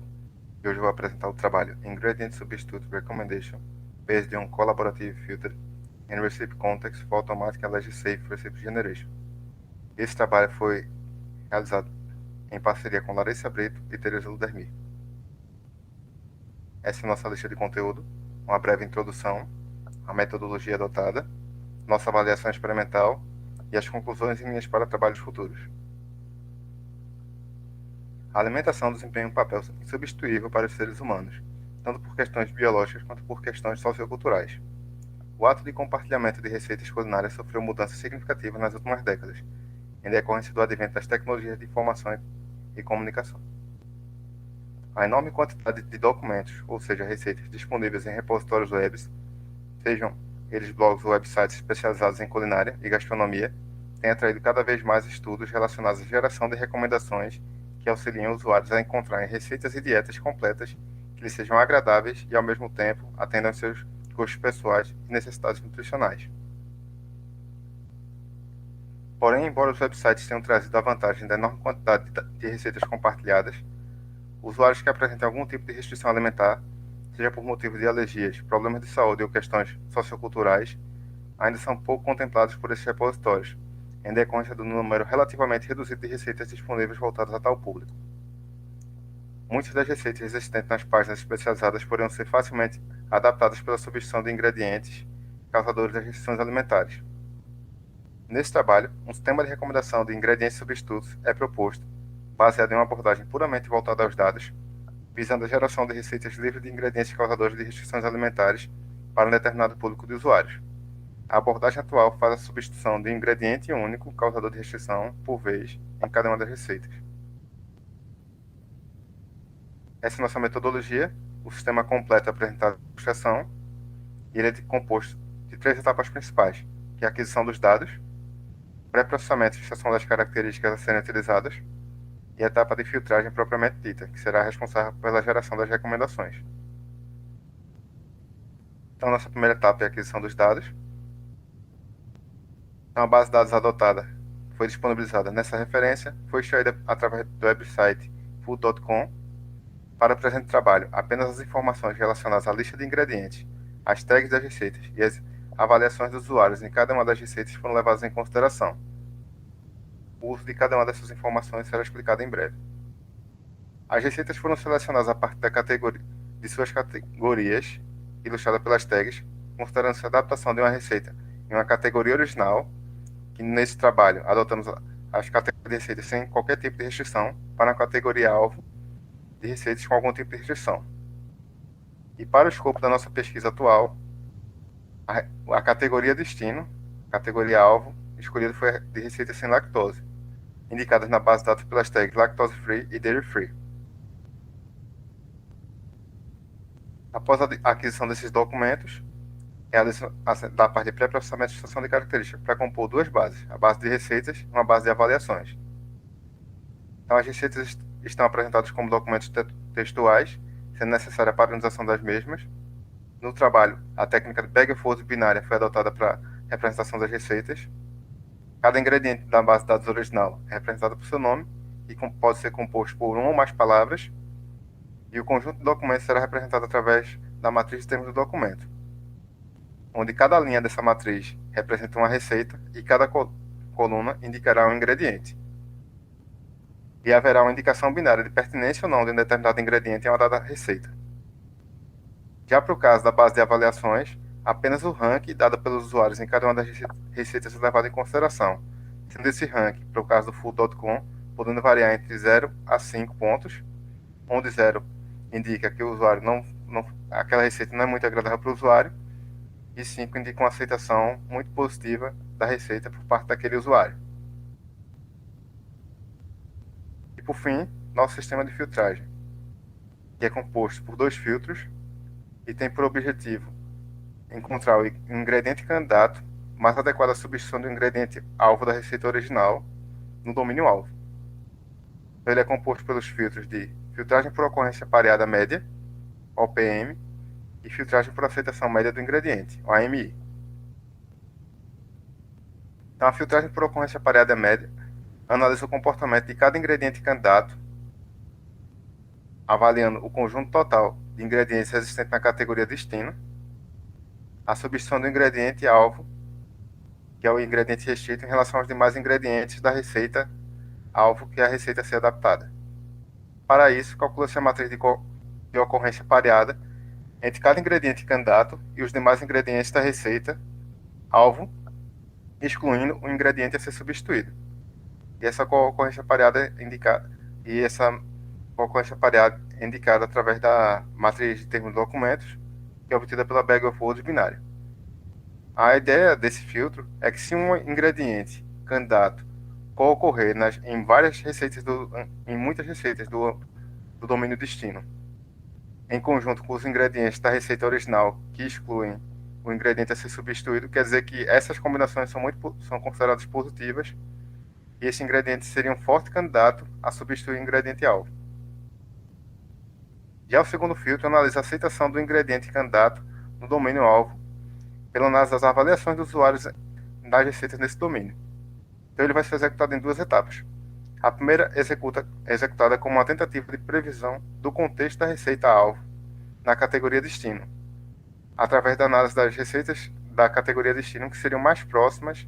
e hoje eu vou apresentar o trabalho Ingredient Substitute Recommendation based on Collaborative Filter and Recipe Context for Automatic and Safe Recipe Generation. Esse trabalho foi realizado em parceria com Larissa Brito e Teresa Ludermir. Essa é a nossa lista de conteúdo, uma breve introdução, a metodologia adotada, nossa avaliação experimental e as conclusões e linhas para trabalhos futuros. A alimentação desempenha um papel insubstituível para os seres humanos, tanto por questões biológicas quanto por questões socioculturais. O ato de compartilhamento de receitas culinárias sofreu mudanças significativas nas últimas décadas, em decorrência do advento das tecnologias de informação e comunicação. A enorme quantidade de documentos, ou seja, receitas disponíveis em repositórios web, sejam eles blogs ou websites especializados em culinária e gastronomia, tem atraído cada vez mais estudos relacionados à geração de recomendações que auxiliam usuários a encontrarem receitas e dietas completas que lhes sejam agradáveis e, ao mesmo tempo, atendam aos seus gostos pessoais e necessidades nutricionais. Porém, embora os websites tenham trazido a vantagem da enorme quantidade de receitas compartilhadas, usuários que apresentem algum tipo de restrição alimentar, seja por motivo de alergias, problemas de saúde ou questões socioculturais, ainda são pouco contemplados por esses repositórios, em decorrência do número relativamente reduzido de receitas disponíveis voltadas a tal público. Muitas das receitas existentes nas páginas especializadas poderiam ser facilmente adaptadas pela substituição de ingredientes causadores das restrições alimentares. Nesse trabalho, um sistema de recomendação de ingredientes substitutos é proposto, baseado em uma abordagem puramente voltada aos dados, visando a geração de receitas livres de ingredientes causadores de restrições alimentares para um determinado público de usuários. A abordagem atual faz a substituição de um ingrediente único causador de restrição por vez em cada uma das receitas. Essa é a nossa metodologia, o sistema completo apresentado na ilustração, e ele é composto de 3 etapas principais, que é a aquisição dos dados, pré-processamento e fixação das características a serem utilizadas, e a etapa de filtragem propriamente dita, que será responsável pela geração das recomendações. Então, nossa primeira etapa é a aquisição dos dados. Então, a base de dados adotada foi disponibilizada nessa referência, foi extraída através do website food.com. Para o presente trabalho, apenas as informações relacionadas à lista de ingredientes, as tags das receitas e as avaliações dos usuários em cada uma das receitas foram levadas em consideração. O uso de cada uma dessas informações será explicado em breve. As receitas foram selecionadas a partir de suas categorias, ilustradas pelas tags, considerando-se a adaptação de uma receita em uma categoria original, que nesse trabalho adotamos as categorias de receitas sem qualquer tipo de restrição, para a categoria alvo de receitas com algum tipo de restrição. E para o escopo da nossa pesquisa atual, a categoria destino, categoria alvo, escolhida foi de receitas sem lactose, indicadas na base de dados pelas tags lactose free e dairy free. Após a aquisição desses documentos, realiza da parte de pré-processamento e extração de características para compor 2 bases, a base de receitas e uma base de avaliações. Então, as receitas estão apresentadas como documentos textuais, sendo necessária a padronização das mesmas. No trabalho, a técnica de bag-and-fold binária foi adotada para a representação das receitas. Cada ingrediente da base de dados original é representado por seu nome e pode ser composto por 1 ou mais palavras, e o conjunto de documentos será representado através da matriz de termos do documento, onde cada linha dessa matriz representa uma receita e cada coluna indicará um ingrediente. E haverá uma indicação binária de pertinência ou não de um determinado ingrediente em uma dada receita. Já para o caso da base de avaliações, apenas o ranking dado pelos usuários em cada uma das receitas é levado em consideração, sendo esse ranking, para o caso do food.com, podendo variar entre 0 a 5 pontos, onde 0 indica que o usuário aquela receita não é muito agradável para o usuário, e 5 indica uma aceitação muito positiva da receita por parte daquele usuário. E por fim, nosso sistema de filtragem, que é composto por 2 filtros e tem por objetivo encontrar o ingrediente candidato mais adequado à substituição do ingrediente alvo da receita original no domínio alvo. Ele é composto pelos filtros de filtragem por ocorrência pareada média, OPM, e filtragem por aceitação média do ingrediente, AMI. Então, a filtragem por ocorrência pareada média analisa o comportamento de cada ingrediente candidato avaliando o conjunto total de ingredientes existentes na categoria destino, a substituição do ingrediente alvo, que é o ingrediente restrito, em relação aos demais ingredientes da receita alvo, que é a receita a ser adaptada. Para isso, calcula-se a matriz de ocorrência pareada entre cada ingrediente candidato e os demais ingredientes da receita alvo, excluindo o ingrediente a ser substituído. E essa ocorrência pareada é indicada através da matriz de termos de documentos, que é obtida pela Bag of Words binária. A ideia desse filtro é que se um ingrediente candidato ocorrer em muitas receitas do domínio destino, em conjunto com os ingredientes da receita original que excluem o ingrediente a ser substituído, quer dizer que essas combinações são consideradas positivas e esse ingrediente seria um forte candidato a substituir o ingrediente-alvo. Já o segundo filtro analisa a aceitação do ingrediente candidato no domínio-alvo pela análise das avaliações dos usuários das receitas nesse domínio. Então ele vai ser executado em duas etapas. A primeira executada como uma tentativa de previsão do contexto da receita-alvo na categoria destino, através da análise das receitas da categoria destino que seriam mais próximas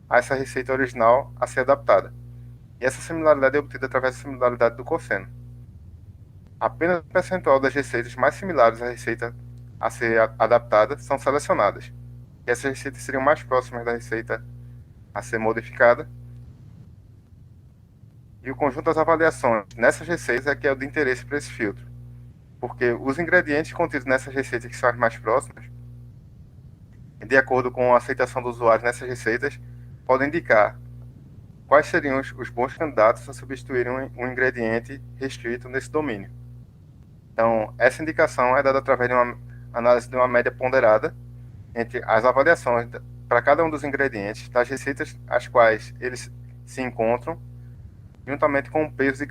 a essa receita original a ser adaptada. E essa similaridade é obtida através da similaridade do cosseno. Apenas o percentual das receitas mais similares à receita a ser adaptada são selecionadas. E essas receitas seriam mais próximas da receita a ser modificada. E o conjunto das avaliações nessas receitas é que é o de interesse para esse filtro. Porque os ingredientes contidos nessas receitas que são as mais próximas, de acordo com a aceitação do usuário nessas receitas, podem indicar quais seriam os bons candidatos a substituírem um ingrediente restrito nesse domínio. Então, essa indicação é dada através de uma análise de uma média ponderada entre as avaliações para cada um dos ingredientes das receitas às quais eles se encontram, juntamente com o peso de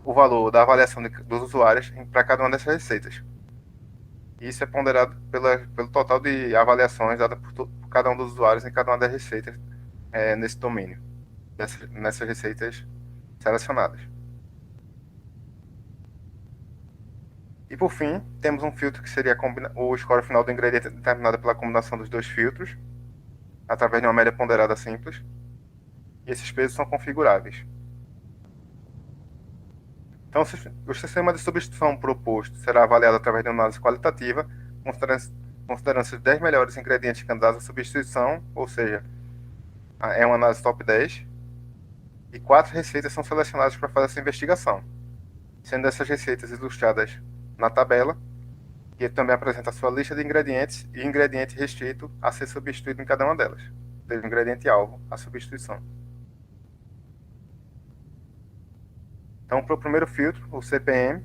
o valor da avaliação dos usuários para cada uma dessas receitas. Isso é ponderado pelo total de avaliações dadas por cada um dos usuários em cada uma das receitas nesse domínio, nessas receitas selecionadas. E por fim, temos um filtro que seria o score final do ingrediente determinado pela combinação dos dois filtros, através de uma média ponderada simples, e esses pesos são configuráveis. Então, o sistema de substituição proposto será avaliado através de uma análise qualitativa, considerando-se os 10 melhores ingredientes candidatos à substituição, ou seja, é uma análise top 10, e 4 receitas são selecionadas para fazer essa investigação, sendo essas receitas ilustradas na tabela, que também apresenta a sua lista de ingredientes e ingrediente restrito a ser substituído em cada uma delas, ou seja, o ingrediente-alvo, a substituição. Então, para o primeiro filtro, o CPM,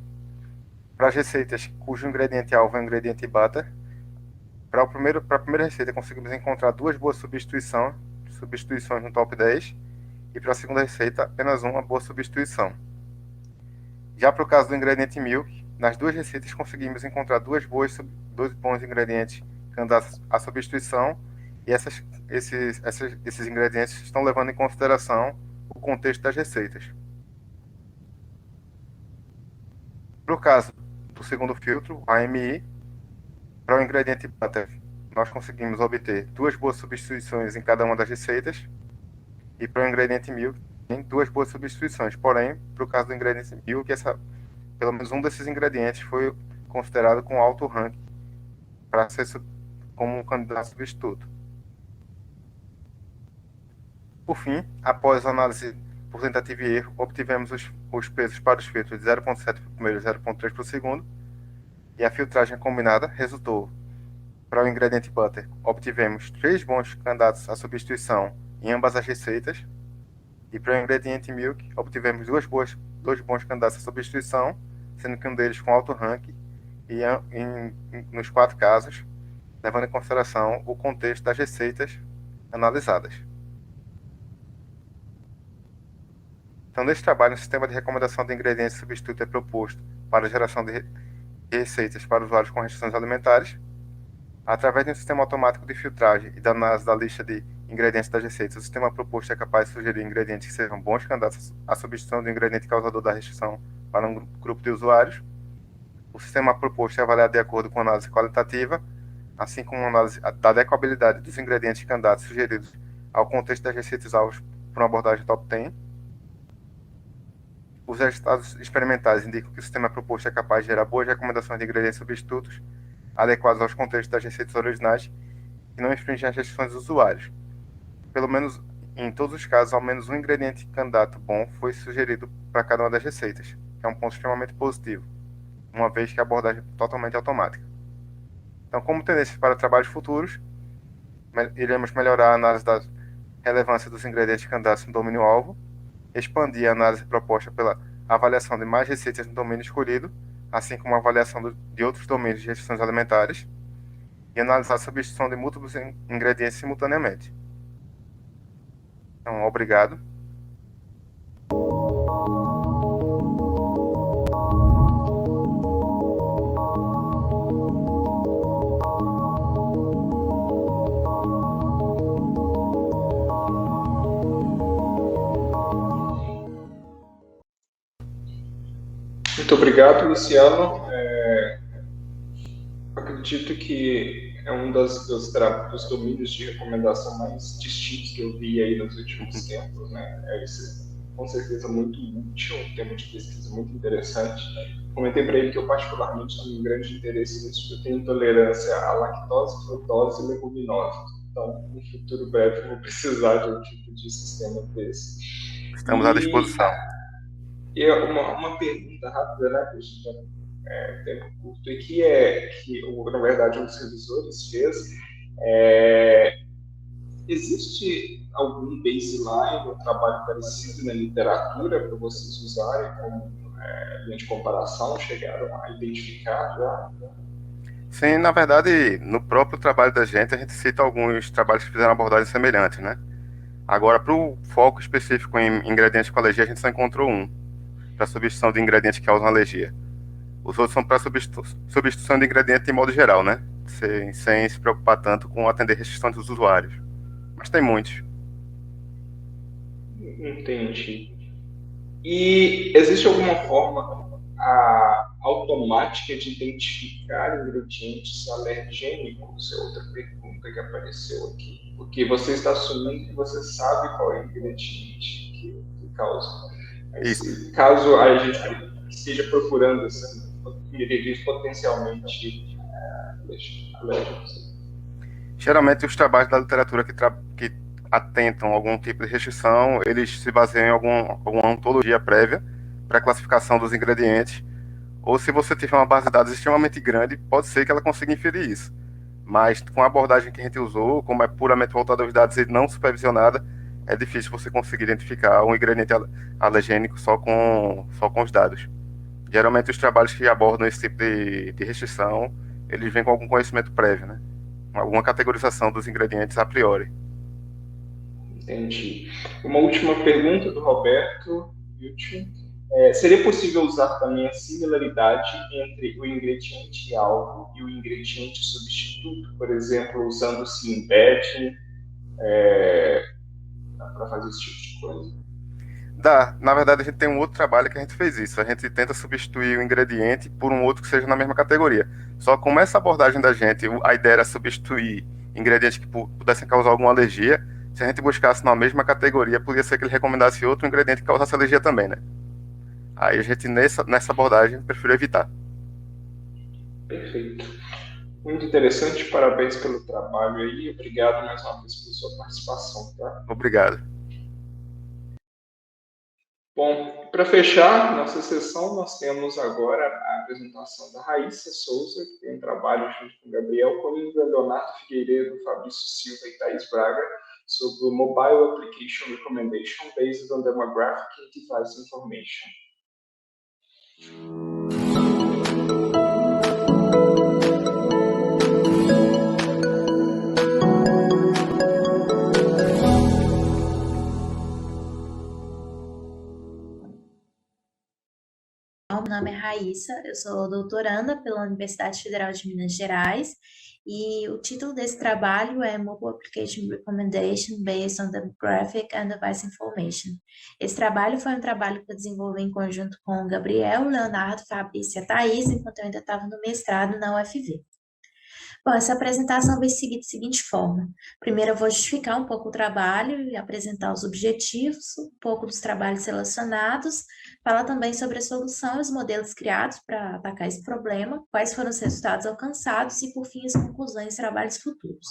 para as receitas cujo ingrediente-alvo é o ingrediente butter, para a primeira receita conseguimos encontrar 2 boas substituições no top 10, e para a segunda receita apenas uma boa substituição. Já para o caso do ingrediente milk, nas 2 receitas conseguimos encontrar 2 bons ingredientes candidatos à substituição, e esses ingredientes estão levando em consideração o contexto das receitas. Para o caso do segundo filtro, AMI, para o ingrediente butter, nós conseguimos obter 2 boas substituições em cada uma das receitas, e para o ingrediente milk, 2 boas substituições. Porém, para o caso do ingrediente milk, pelo menos um desses ingredientes foi considerado com alto ranking para ser como um candidato substituto. Por fim, após a análise por tentativa e erro, obtivemos os pesos para os filtros de 0.7 para o primeiro e 0.3 para o segundo, e a filtragem combinada resultou, para o ingrediente butter, obtivemos 3 bons candidatos à substituição em ambas as receitas, e para o ingrediente milk, obtivemos 2 bons candidatos à substituição, sendo que um deles com alto ranking, e nos 4 casos, levando em consideração o contexto das receitas analisadas. Então, nesse trabalho, um sistema de recomendação de ingredientes substituto é proposto para a geração de receitas para usuários com restrições alimentares, através de um sistema automático de filtragem e da análise da lista de ingredientes das receitas. O sistema proposto é capaz de sugerir ingredientes que sejam bons candidatos à substituição do ingrediente causador da restrição para um grupo de usuários. O sistema proposto é avaliado de acordo com análise qualitativa, assim como análise da adequabilidade dos ingredientes e candidatos sugeridos ao contexto das receitas-alvos por uma abordagem top 10. Os resultados experimentais indicam que o sistema proposto é capaz de gerar boas recomendações de ingredientes substitutos adequados aos contextos das receitas originais e não infringem as restrições dos usuários. Pelo menos em todos os casos, ao menos um ingrediente candidato bom foi sugerido para cada uma das receitas, que é um ponto extremamente positivo, uma vez que a abordagem é totalmente automática. Então, como tendência para trabalhos futuros, iremos melhorar a análise da relevância dos ingredientes candidatos no domínio-alvo, expandir a análise proposta pela avaliação de mais receitas no domínio escolhido, assim como a avaliação de outros domínios de restrições alimentares, e analisar a substituição de múltiplos ingredientes simultaneamente. Então, obrigado. Muito obrigado, Luciano. Acredito que é um dos domínios de recomendação mais distintos que eu vi aí nos últimos tempos, né? Com certeza muito útil, um tema de pesquisa muito interessante. Comentei para ele que eu particularmente tenho um grande interesse nisso, porque eu tenho intolerância à lactose, frutose e leguminosas. Então, no futuro breve, eu vou precisar de um tipo de sistema desse. Estamos à disposição. E uma pergunta rápida, né, para a gente tempo curto, e que na verdade um dos revisores fez, existe algum baseline, um trabalho parecido na literatura para vocês usarem como linha de comparação? Chegaram a identificar já? Sim, na verdade, no próprio trabalho da gente, a gente cita alguns trabalhos que fizeram abordagens semelhantes, né? Agora, para o foco específico em ingredientes com alergia, a gente só encontrou um, para substituição de ingredientes que causam alergia. Os outros são para substituição de ingrediente de modo geral, né? Sem se preocupar tanto com atender restrições dos usuários. Mas tem muitos. Entendi. E existe alguma forma automática de identificar ingredientes alergênicos? É outra pergunta que apareceu aqui. Porque você está assumindo que você sabe qual é o ingrediente que causa. Mas, caso a gente esteja procurando ingredientes potencialmente alérgicos. Geralmente, os trabalhos da literatura que atentam a algum tipo de restrição, eles se baseiam em alguma ontologia prévia para a classificação dos ingredientes, ou se você tiver uma base de dados extremamente grande, pode ser que ela consiga inferir isso. Mas com a abordagem que a gente usou, como é puramente voltada aos dados e não supervisionada, é difícil você conseguir identificar um ingrediente alergênico só com os dados. Geralmente os trabalhos que abordam esse tipo de restrição, eles vêm com algum conhecimento prévio, né? Alguma categorização dos ingredientes a priori. Entendi. Uma última pergunta do Roberto. Seria possível usar também a similaridade entre o ingrediente-alvo e o ingrediente substituto? Por exemplo, usando o embedding para fazer esse tipo de coisa? Dá. Na verdade, a gente tem um outro trabalho que a gente fez isso. A gente tenta substituir o ingrediente por um outro que seja na mesma categoria. Só que como essa abordagem da gente, a ideia era substituir ingredientes que pudessem causar alguma alergia, se a gente buscasse na mesma categoria, podia ser que ele recomendasse outro ingrediente que causasse alergia também, né? Aí a gente, nessa abordagem, preferiu evitar. Perfeito. Muito interessante, parabéns pelo trabalho aí. Obrigado mais uma vez pela sua participação, tá? Obrigado. Bom, para fechar nossa sessão, nós temos agora a apresentação da Raíssa Souza, que tem um trabalho junto com o Gabriel Coimbra, Leonardo Figueiredo, Fabrício Silva e Thaís Braga sobre o Mobile Application Recommendation Based on Demographic and Device Information. nome é Raíssa, eu sou doutoranda pela Universidade Federal de Minas Gerais e o título desse trabalho é Mobile Application Recommendation Based on Demographic and Device Information. Esse trabalho foi um trabalho que eu desenvolvi em conjunto com o Gabriel, o Leonardo, Fabrício e a Thaís, enquanto eu ainda estava no mestrado na UFV. Bom, essa apresentação vai seguir da seguinte forma. Primeiro eu vou justificar um pouco o trabalho e apresentar os objetivos, um pouco dos trabalhos relacionados, falar também sobre a solução e os modelos criados para atacar esse problema, quais foram os resultados alcançados e, por fim, as conclusões e trabalhos futuros.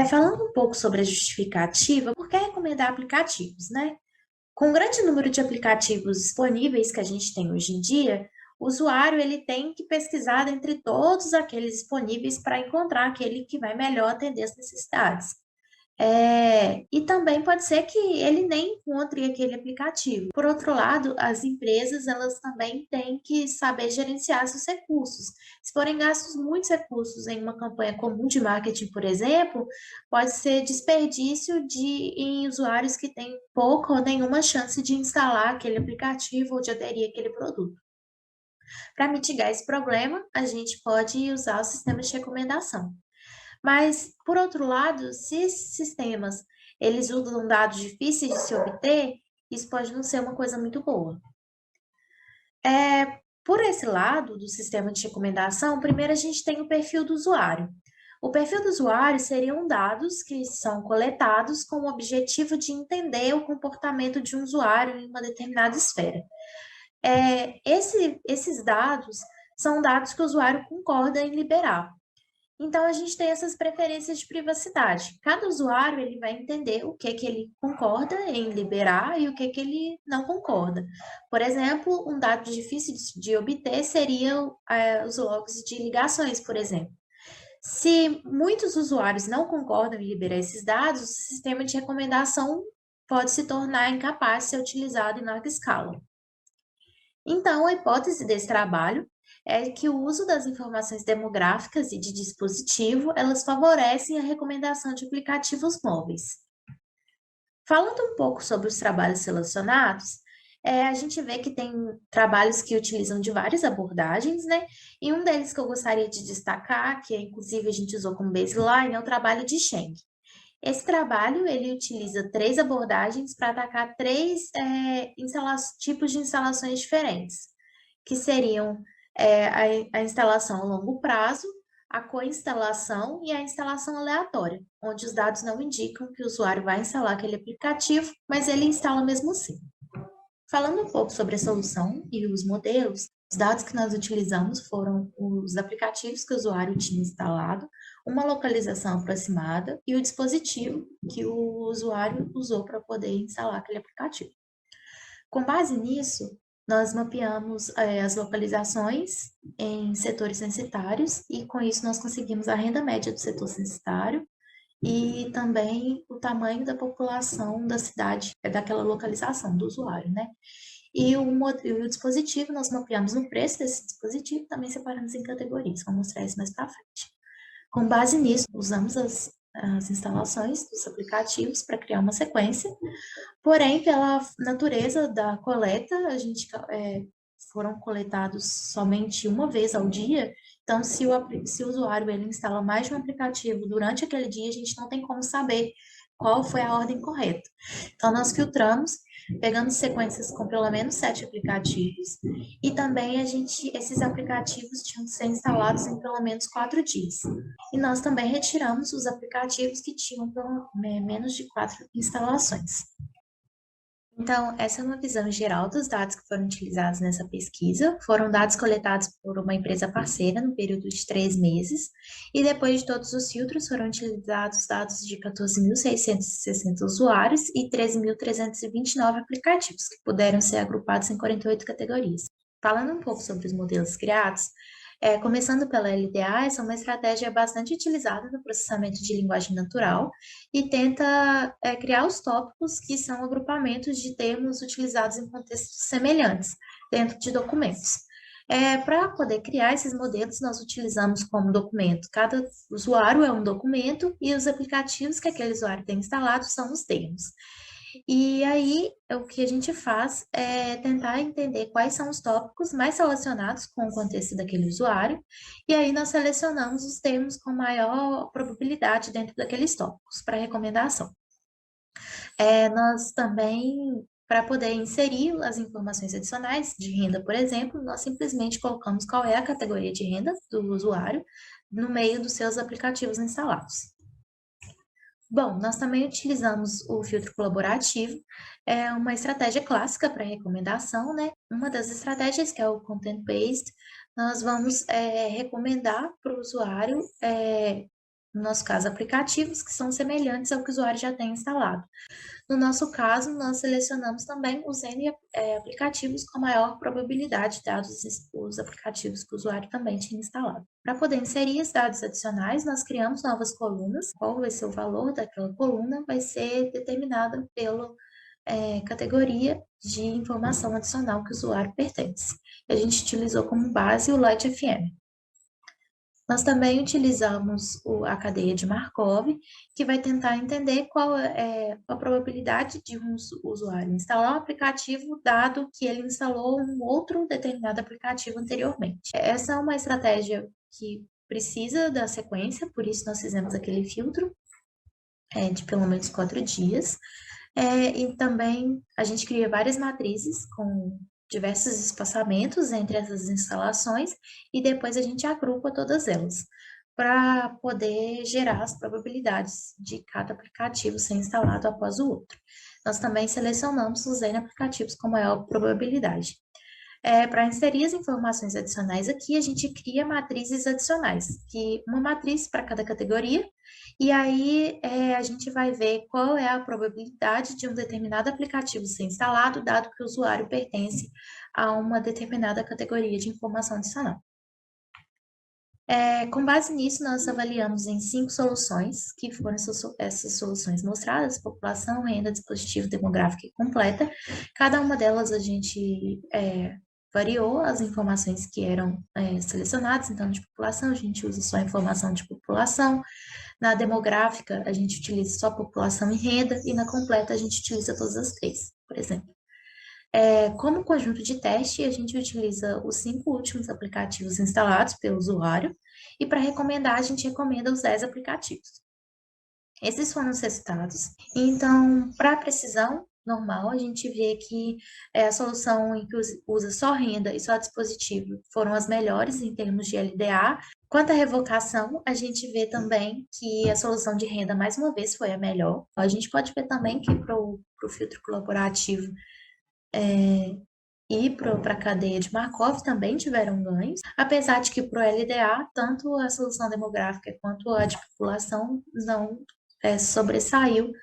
Falando um pouco sobre a justificativa, por que recomendar aplicativos, né? Com o grande número de aplicativos disponíveis que a gente tem hoje em dia, o usuário ele tem que pesquisar entre todos aqueles disponíveis para encontrar aquele que vai melhor atender as necessidades. E também pode ser que ele nem encontre aquele aplicativo. Por outro lado, as empresas elas também têm que saber gerenciar seus recursos. Se forem gastos muitos recursos em uma campanha comum de marketing, por exemplo, pode ser desperdício em usuários que têm pouca ou nenhuma chance de instalar aquele aplicativo ou de aderir àquele produto. Para mitigar esse problema, a gente pode usar os sistemas de recomendação. Mas, por outro lado, se esses sistemas eles usam dados difíceis de se obter, isso pode não ser uma coisa muito boa. Por esse lado do sistema de recomendação, primeiro a gente tem o perfil do usuário. O perfil do usuário seriam dados que são coletados com o objetivo de entender o comportamento de um usuário em uma determinada esfera. Esses dados são dados que o usuário concorda em liberar. Então, a gente tem essas preferências de privacidade. Cada usuário ele vai entender o que ele concorda em liberar e o que ele não concorda. Por exemplo, um dado difícil de obter seriam os logs de ligações, por exemplo. Se muitos usuários não concordam em liberar esses dados, o sistema de recomendação pode se tornar incapaz de ser utilizado em larga escala. Então, a hipótese desse trabalho é que o uso das informações demográficas e de dispositivo, elas favorecem a recomendação de aplicativos móveis. Falando um pouco sobre os trabalhos selecionados, a gente vê que tem trabalhos que utilizam de várias abordagens, né? E um deles que eu gostaria de destacar, que inclusive a gente usou como baseline, é o trabalho de Sheng. Esse trabalho, ele utiliza 3 abordagens para atacar 3 tipos de instalações diferentes, que seriam a instalação a longo prazo, a coinstalação e a instalação aleatória, onde os dados não indicam que o usuário vai instalar aquele aplicativo, mas ele instala mesmo assim. Falando um pouco sobre a solução e os modelos, os dados que nós utilizamos foram os aplicativos que o usuário tinha instalado, uma localização aproximada e o dispositivo que o usuário usou para poder instalar aquele aplicativo. Com base nisso, nós mapeamos as localizações em setores censitários e, com isso, nós conseguimos a renda média do setor censitário e também o tamanho da população da cidade, daquela localização do usuário, né? E o dispositivo, nós mapeamos no preço desse dispositivo, também separamos em categorias, vou mostrar isso mais para frente. Com base nisso, usamos as instalações dos aplicativos para criar uma sequência, porém, pela natureza da coleta, foram coletados somente uma vez ao dia, então, se o usuário ele instala mais de um aplicativo durante aquele dia, a gente não tem como saber qual foi a ordem correta. Então, nós filtramos, pegando sequências com pelo menos 7 aplicativos, e também esses aplicativos tinham que ser instalados em pelo menos 4 dias. E nós também retiramos os aplicativos que tinham menos de 4 instalações. Então, essa é uma visão geral dos dados que foram utilizados nessa pesquisa. Foram dados coletados por uma empresa parceira no período de 3 meses, e depois de todos os filtros foram utilizados dados de 14.660 usuários e 13.329 aplicativos, que puderam ser agrupados em 48 categorias. Falando um pouco sobre os modelos criados, começando pela LDA, essa é uma estratégia bastante utilizada no processamento de linguagem natural e tenta criar os tópicos que são agrupamentos de termos utilizados em contextos semelhantes dentro de documentos. Para poder criar esses modelos, nós utilizamos como documento. Cada usuário é um documento e os aplicativos que aquele usuário tem instalado são os termos. E aí, o que a gente faz é tentar entender quais são os tópicos mais relacionados com o contexto daquele usuário, e aí nós selecionamos os termos com maior probabilidade dentro daqueles tópicos para recomendação. Nós também, para poder inserir as informações adicionais de renda, por exemplo, nós simplesmente colocamos qual é a categoria de renda do usuário no meio dos seus aplicativos instalados. Bom, nós também utilizamos o filtro colaborativo, é uma estratégia clássica para recomendação, né? Uma das estratégias, que é o content-based, nós vamos recomendar para o usuário, no nosso caso, aplicativos que são semelhantes ao que o usuário já tem instalado. No nosso caso, nós selecionamos também os N aplicativos com maior probabilidade, dados os aplicativos que o usuário também tinha instalado. Para poder inserir os dados adicionais, nós criamos novas colunas. Qual vai ser o valor daquela coluna vai ser determinada pela categoria de informação adicional que o usuário pertence. A gente utilizou como base o LightFM. Nós também utilizamos a cadeia de Markov, que vai tentar entender qual é a probabilidade de um usuário instalar um aplicativo, dado que ele instalou um outro determinado aplicativo anteriormente. Essa é uma estratégia que precisa da sequência, por isso nós fizemos aquele filtro de pelo menos 4 dias. E também a gente cria várias matrizes com diversos espaçamentos entre essas instalações e depois a gente agrupa todas elas para poder gerar as probabilidades de cada aplicativo ser instalado após o outro. Nós também selecionamos os N aplicativos com maior probabilidade. Para inserir as informações adicionais aqui, a gente cria matrizes adicionais, que uma matriz para cada categoria, e aí a gente vai ver qual é a probabilidade de um determinado aplicativo ser instalado, dado que o usuário pertence a uma determinada categoria de informação adicional. Com base nisso, nós avaliamos em 5 soluções, que foram essas soluções mostradas: população, renda, dispositivo, demográfico e completa. Cada uma delas a gente variou as informações que eram selecionadas. Então, de população, a gente usa só a informação de população. Na demográfica, a gente utiliza só população e renda. E na completa, a gente utiliza todas as 3, por exemplo. Como conjunto de teste, a gente utiliza os 5 últimos aplicativos instalados pelo usuário. E para recomendar, a gente recomenda os 10 aplicativos. Esses foram os resultados. Então, para precisão normal, a gente vê que a solução em que usa só renda e só dispositivo foram as melhores em termos de LDA. Quanto à revocação, a gente vê também que a solução de renda, mais uma vez, foi a melhor. A gente pode ver também que para o filtro colaborativo e para a cadeia de Markov também tiveram ganhos, apesar de que para o LDA, tanto a solução demográfica quanto a de população não sobressaiu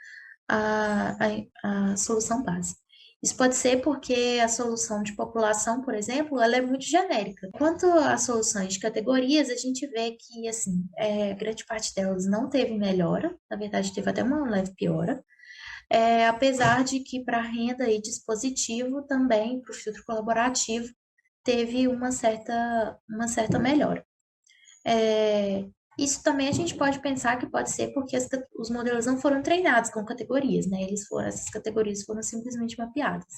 a solução base. Isso pode ser porque a solução de população, por exemplo, ela é muito genérica. Quanto às soluções de categorias, a gente vê que, assim, grande parte delas não teve melhora, na verdade, teve até uma leve piora, apesar de que para renda e dispositivo também, para o filtro colaborativo, teve uma certa melhora. Isso também a gente pode pensar que pode ser porque os modelos não foram treinados com categorias, né? Essas categorias foram simplesmente mapeadas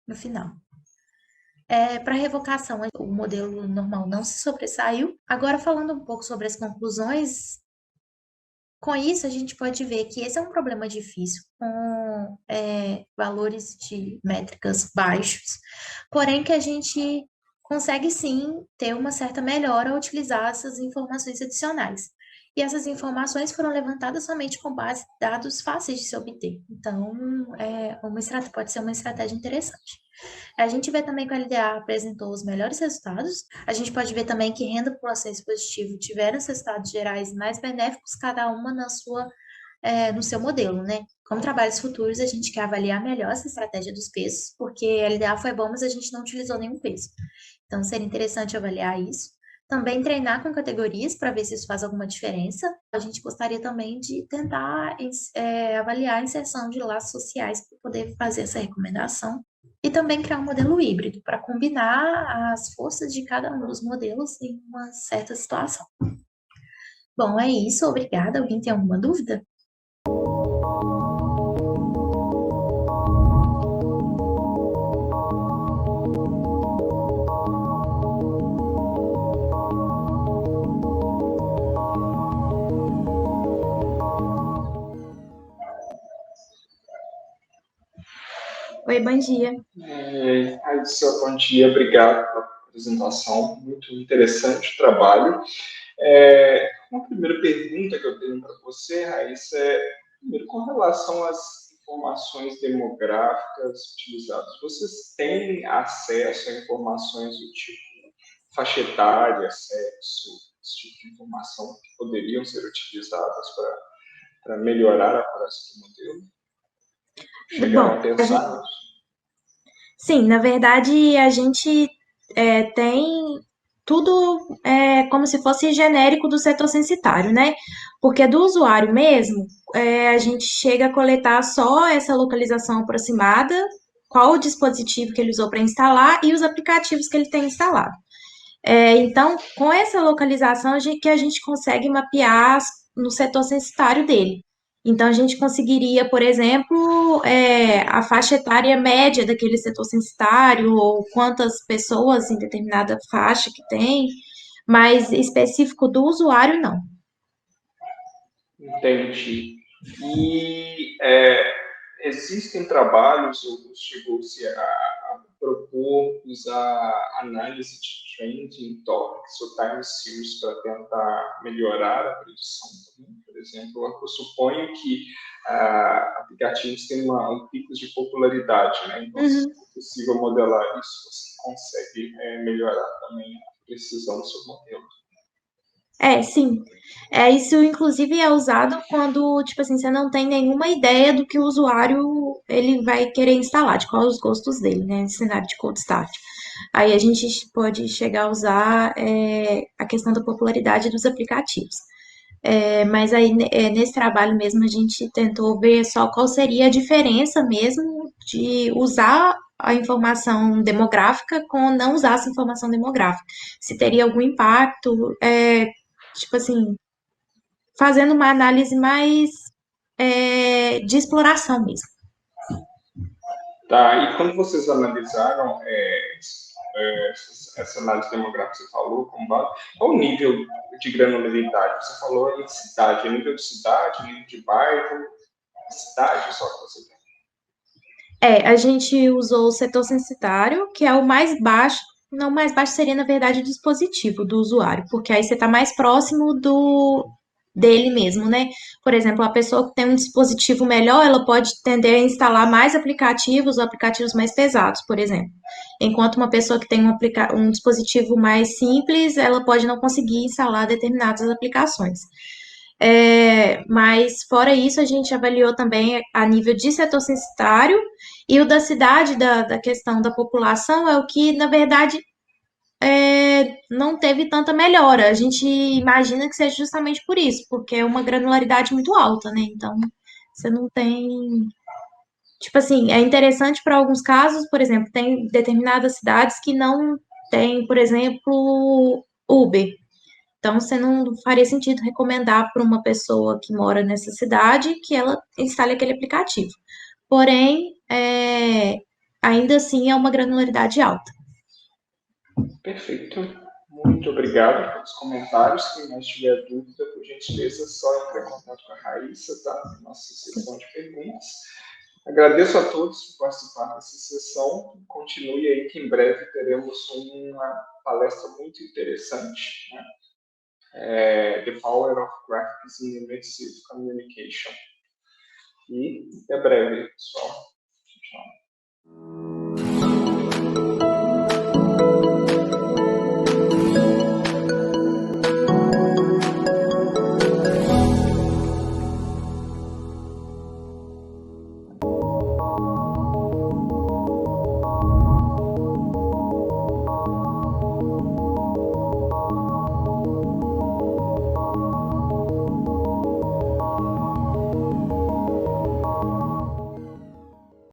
no final. Para revocação, o modelo normal não se sobressaiu. Agora, falando um pouco sobre as conclusões, com isso a gente pode ver que esse é um problema difícil, com valores de métricas baixos, porém que a gente consegue sim ter uma certa melhora ao utilizar essas informações adicionais. E essas informações foram levantadas somente com base em dados fáceis de se obter. Então, pode ser uma estratégia interessante. A gente vê também que o LDA apresentou os melhores resultados. A gente pode ver também que renda, população e dispositivo tiveram os resultados gerais mais benéficos, cada uma no seu modelo, né? Como trabalhos futuros, a gente quer avaliar melhor essa estratégia dos pesos, porque a LDA foi bom, mas a gente não utilizou nenhum peso. Então, seria interessante avaliar isso. Também treinar com categorias para ver se isso faz alguma diferença. A gente gostaria também de tentar avaliar a inserção de laços sociais para poder fazer essa recomendação. E também criar um modelo híbrido para combinar as forças de cada um dos modelos em uma certa situação. Bom, é isso. Obrigada. Alguém tem alguma dúvida? Oi, bom dia. Raíssa, bom dia, obrigado pela apresentação, muito interessante o trabalho. Uma primeira pergunta que eu tenho para você, Raíssa, primeiro, com relação às informações demográficas utilizadas, vocês têm acesso a informações do tipo faixa etária, sexo, esse tipo de informação que poderiam ser utilizadas para melhorar a apuração do modelo? Chegaram a Bom, pensar nisso? sim, na verdade a gente tem tudo como se fosse genérico do setor censitário, né? Porque do usuário mesmo, a gente chega a coletar só essa localização aproximada, qual o dispositivo que ele usou para instalar e os aplicativos que ele tem instalado. Então, com essa localização, que a gente consegue mapear no setor censitário dele. Então, a gente conseguiria, por exemplo, a faixa etária média daquele setor censitário, ou quantas pessoas em determinada faixa que tem, mas específico do usuário, não. Entendi. E existem trabalhos, ou chegou-se a propor usar análise de trending topics ou time series para tentar melhorar a predição também? Por exemplo, eu suponho que aplicativos têm um pico de popularidade, né? Então, se é possível modelar isso, você consegue melhorar também a precisão do seu modelo. Sim. Isso, inclusive, é usado quando, tipo assim, você não tem nenhuma ideia do que o usuário ele vai querer instalar, de quais os gostos dele, né? Cenário de cold start. Aí a gente pode chegar a usar a questão da popularidade dos aplicativos. Mas aí, nesse trabalho mesmo, a gente tentou ver só qual seria a diferença mesmo de usar a informação demográfica com não usar essa informação demográfica. Se teria algum impacto, tipo assim, fazendo uma análise mais de exploração mesmo. Tá, e quando vocês analisaram essa análise demográfica que você falou, como base, qual o nível de granularidade? Você falou em cidade, nível de cidade, nível de bairro, cidade só que você tem. A gente usou o setor censitário, que é o mais baixo. Não, o mais baixo seria, na verdade, o dispositivo do usuário, porque aí você está mais próximo dele mesmo, né? Por exemplo, a pessoa que tem um dispositivo melhor, ela pode tender a instalar mais aplicativos ou aplicativos mais pesados, por exemplo. Enquanto uma pessoa que tem um dispositivo mais simples, ela pode não conseguir instalar determinadas aplicações. Mas, fora isso, a gente avaliou também a nível de setor censitário e o da cidade, da questão da população, é o que, na verdade, não teve tanta melhora. A gente imagina que seja justamente por isso, porque é uma granularidade muito alta, né? Então, você não tem. Tipo assim, é interessante para alguns casos, por exemplo, tem determinadas cidades que não tem, por exemplo, Uber. Então, você não faria sentido recomendar para uma pessoa que mora nessa cidade que ela instale aquele aplicativo. Porém, ainda assim é uma granularidade alta. Perfeito. Muito obrigado pelos comentários. Quem mais tiver dúvida, por gentileza, só entrar em contato com a Raíssa, tá? Nossa sessão de perguntas. Agradeço a todos por participar dessa sessão. Continue aí que em breve teremos uma palestra muito interessante, né? The Power of Graphics in Immersive Communication. E até breve, pessoal.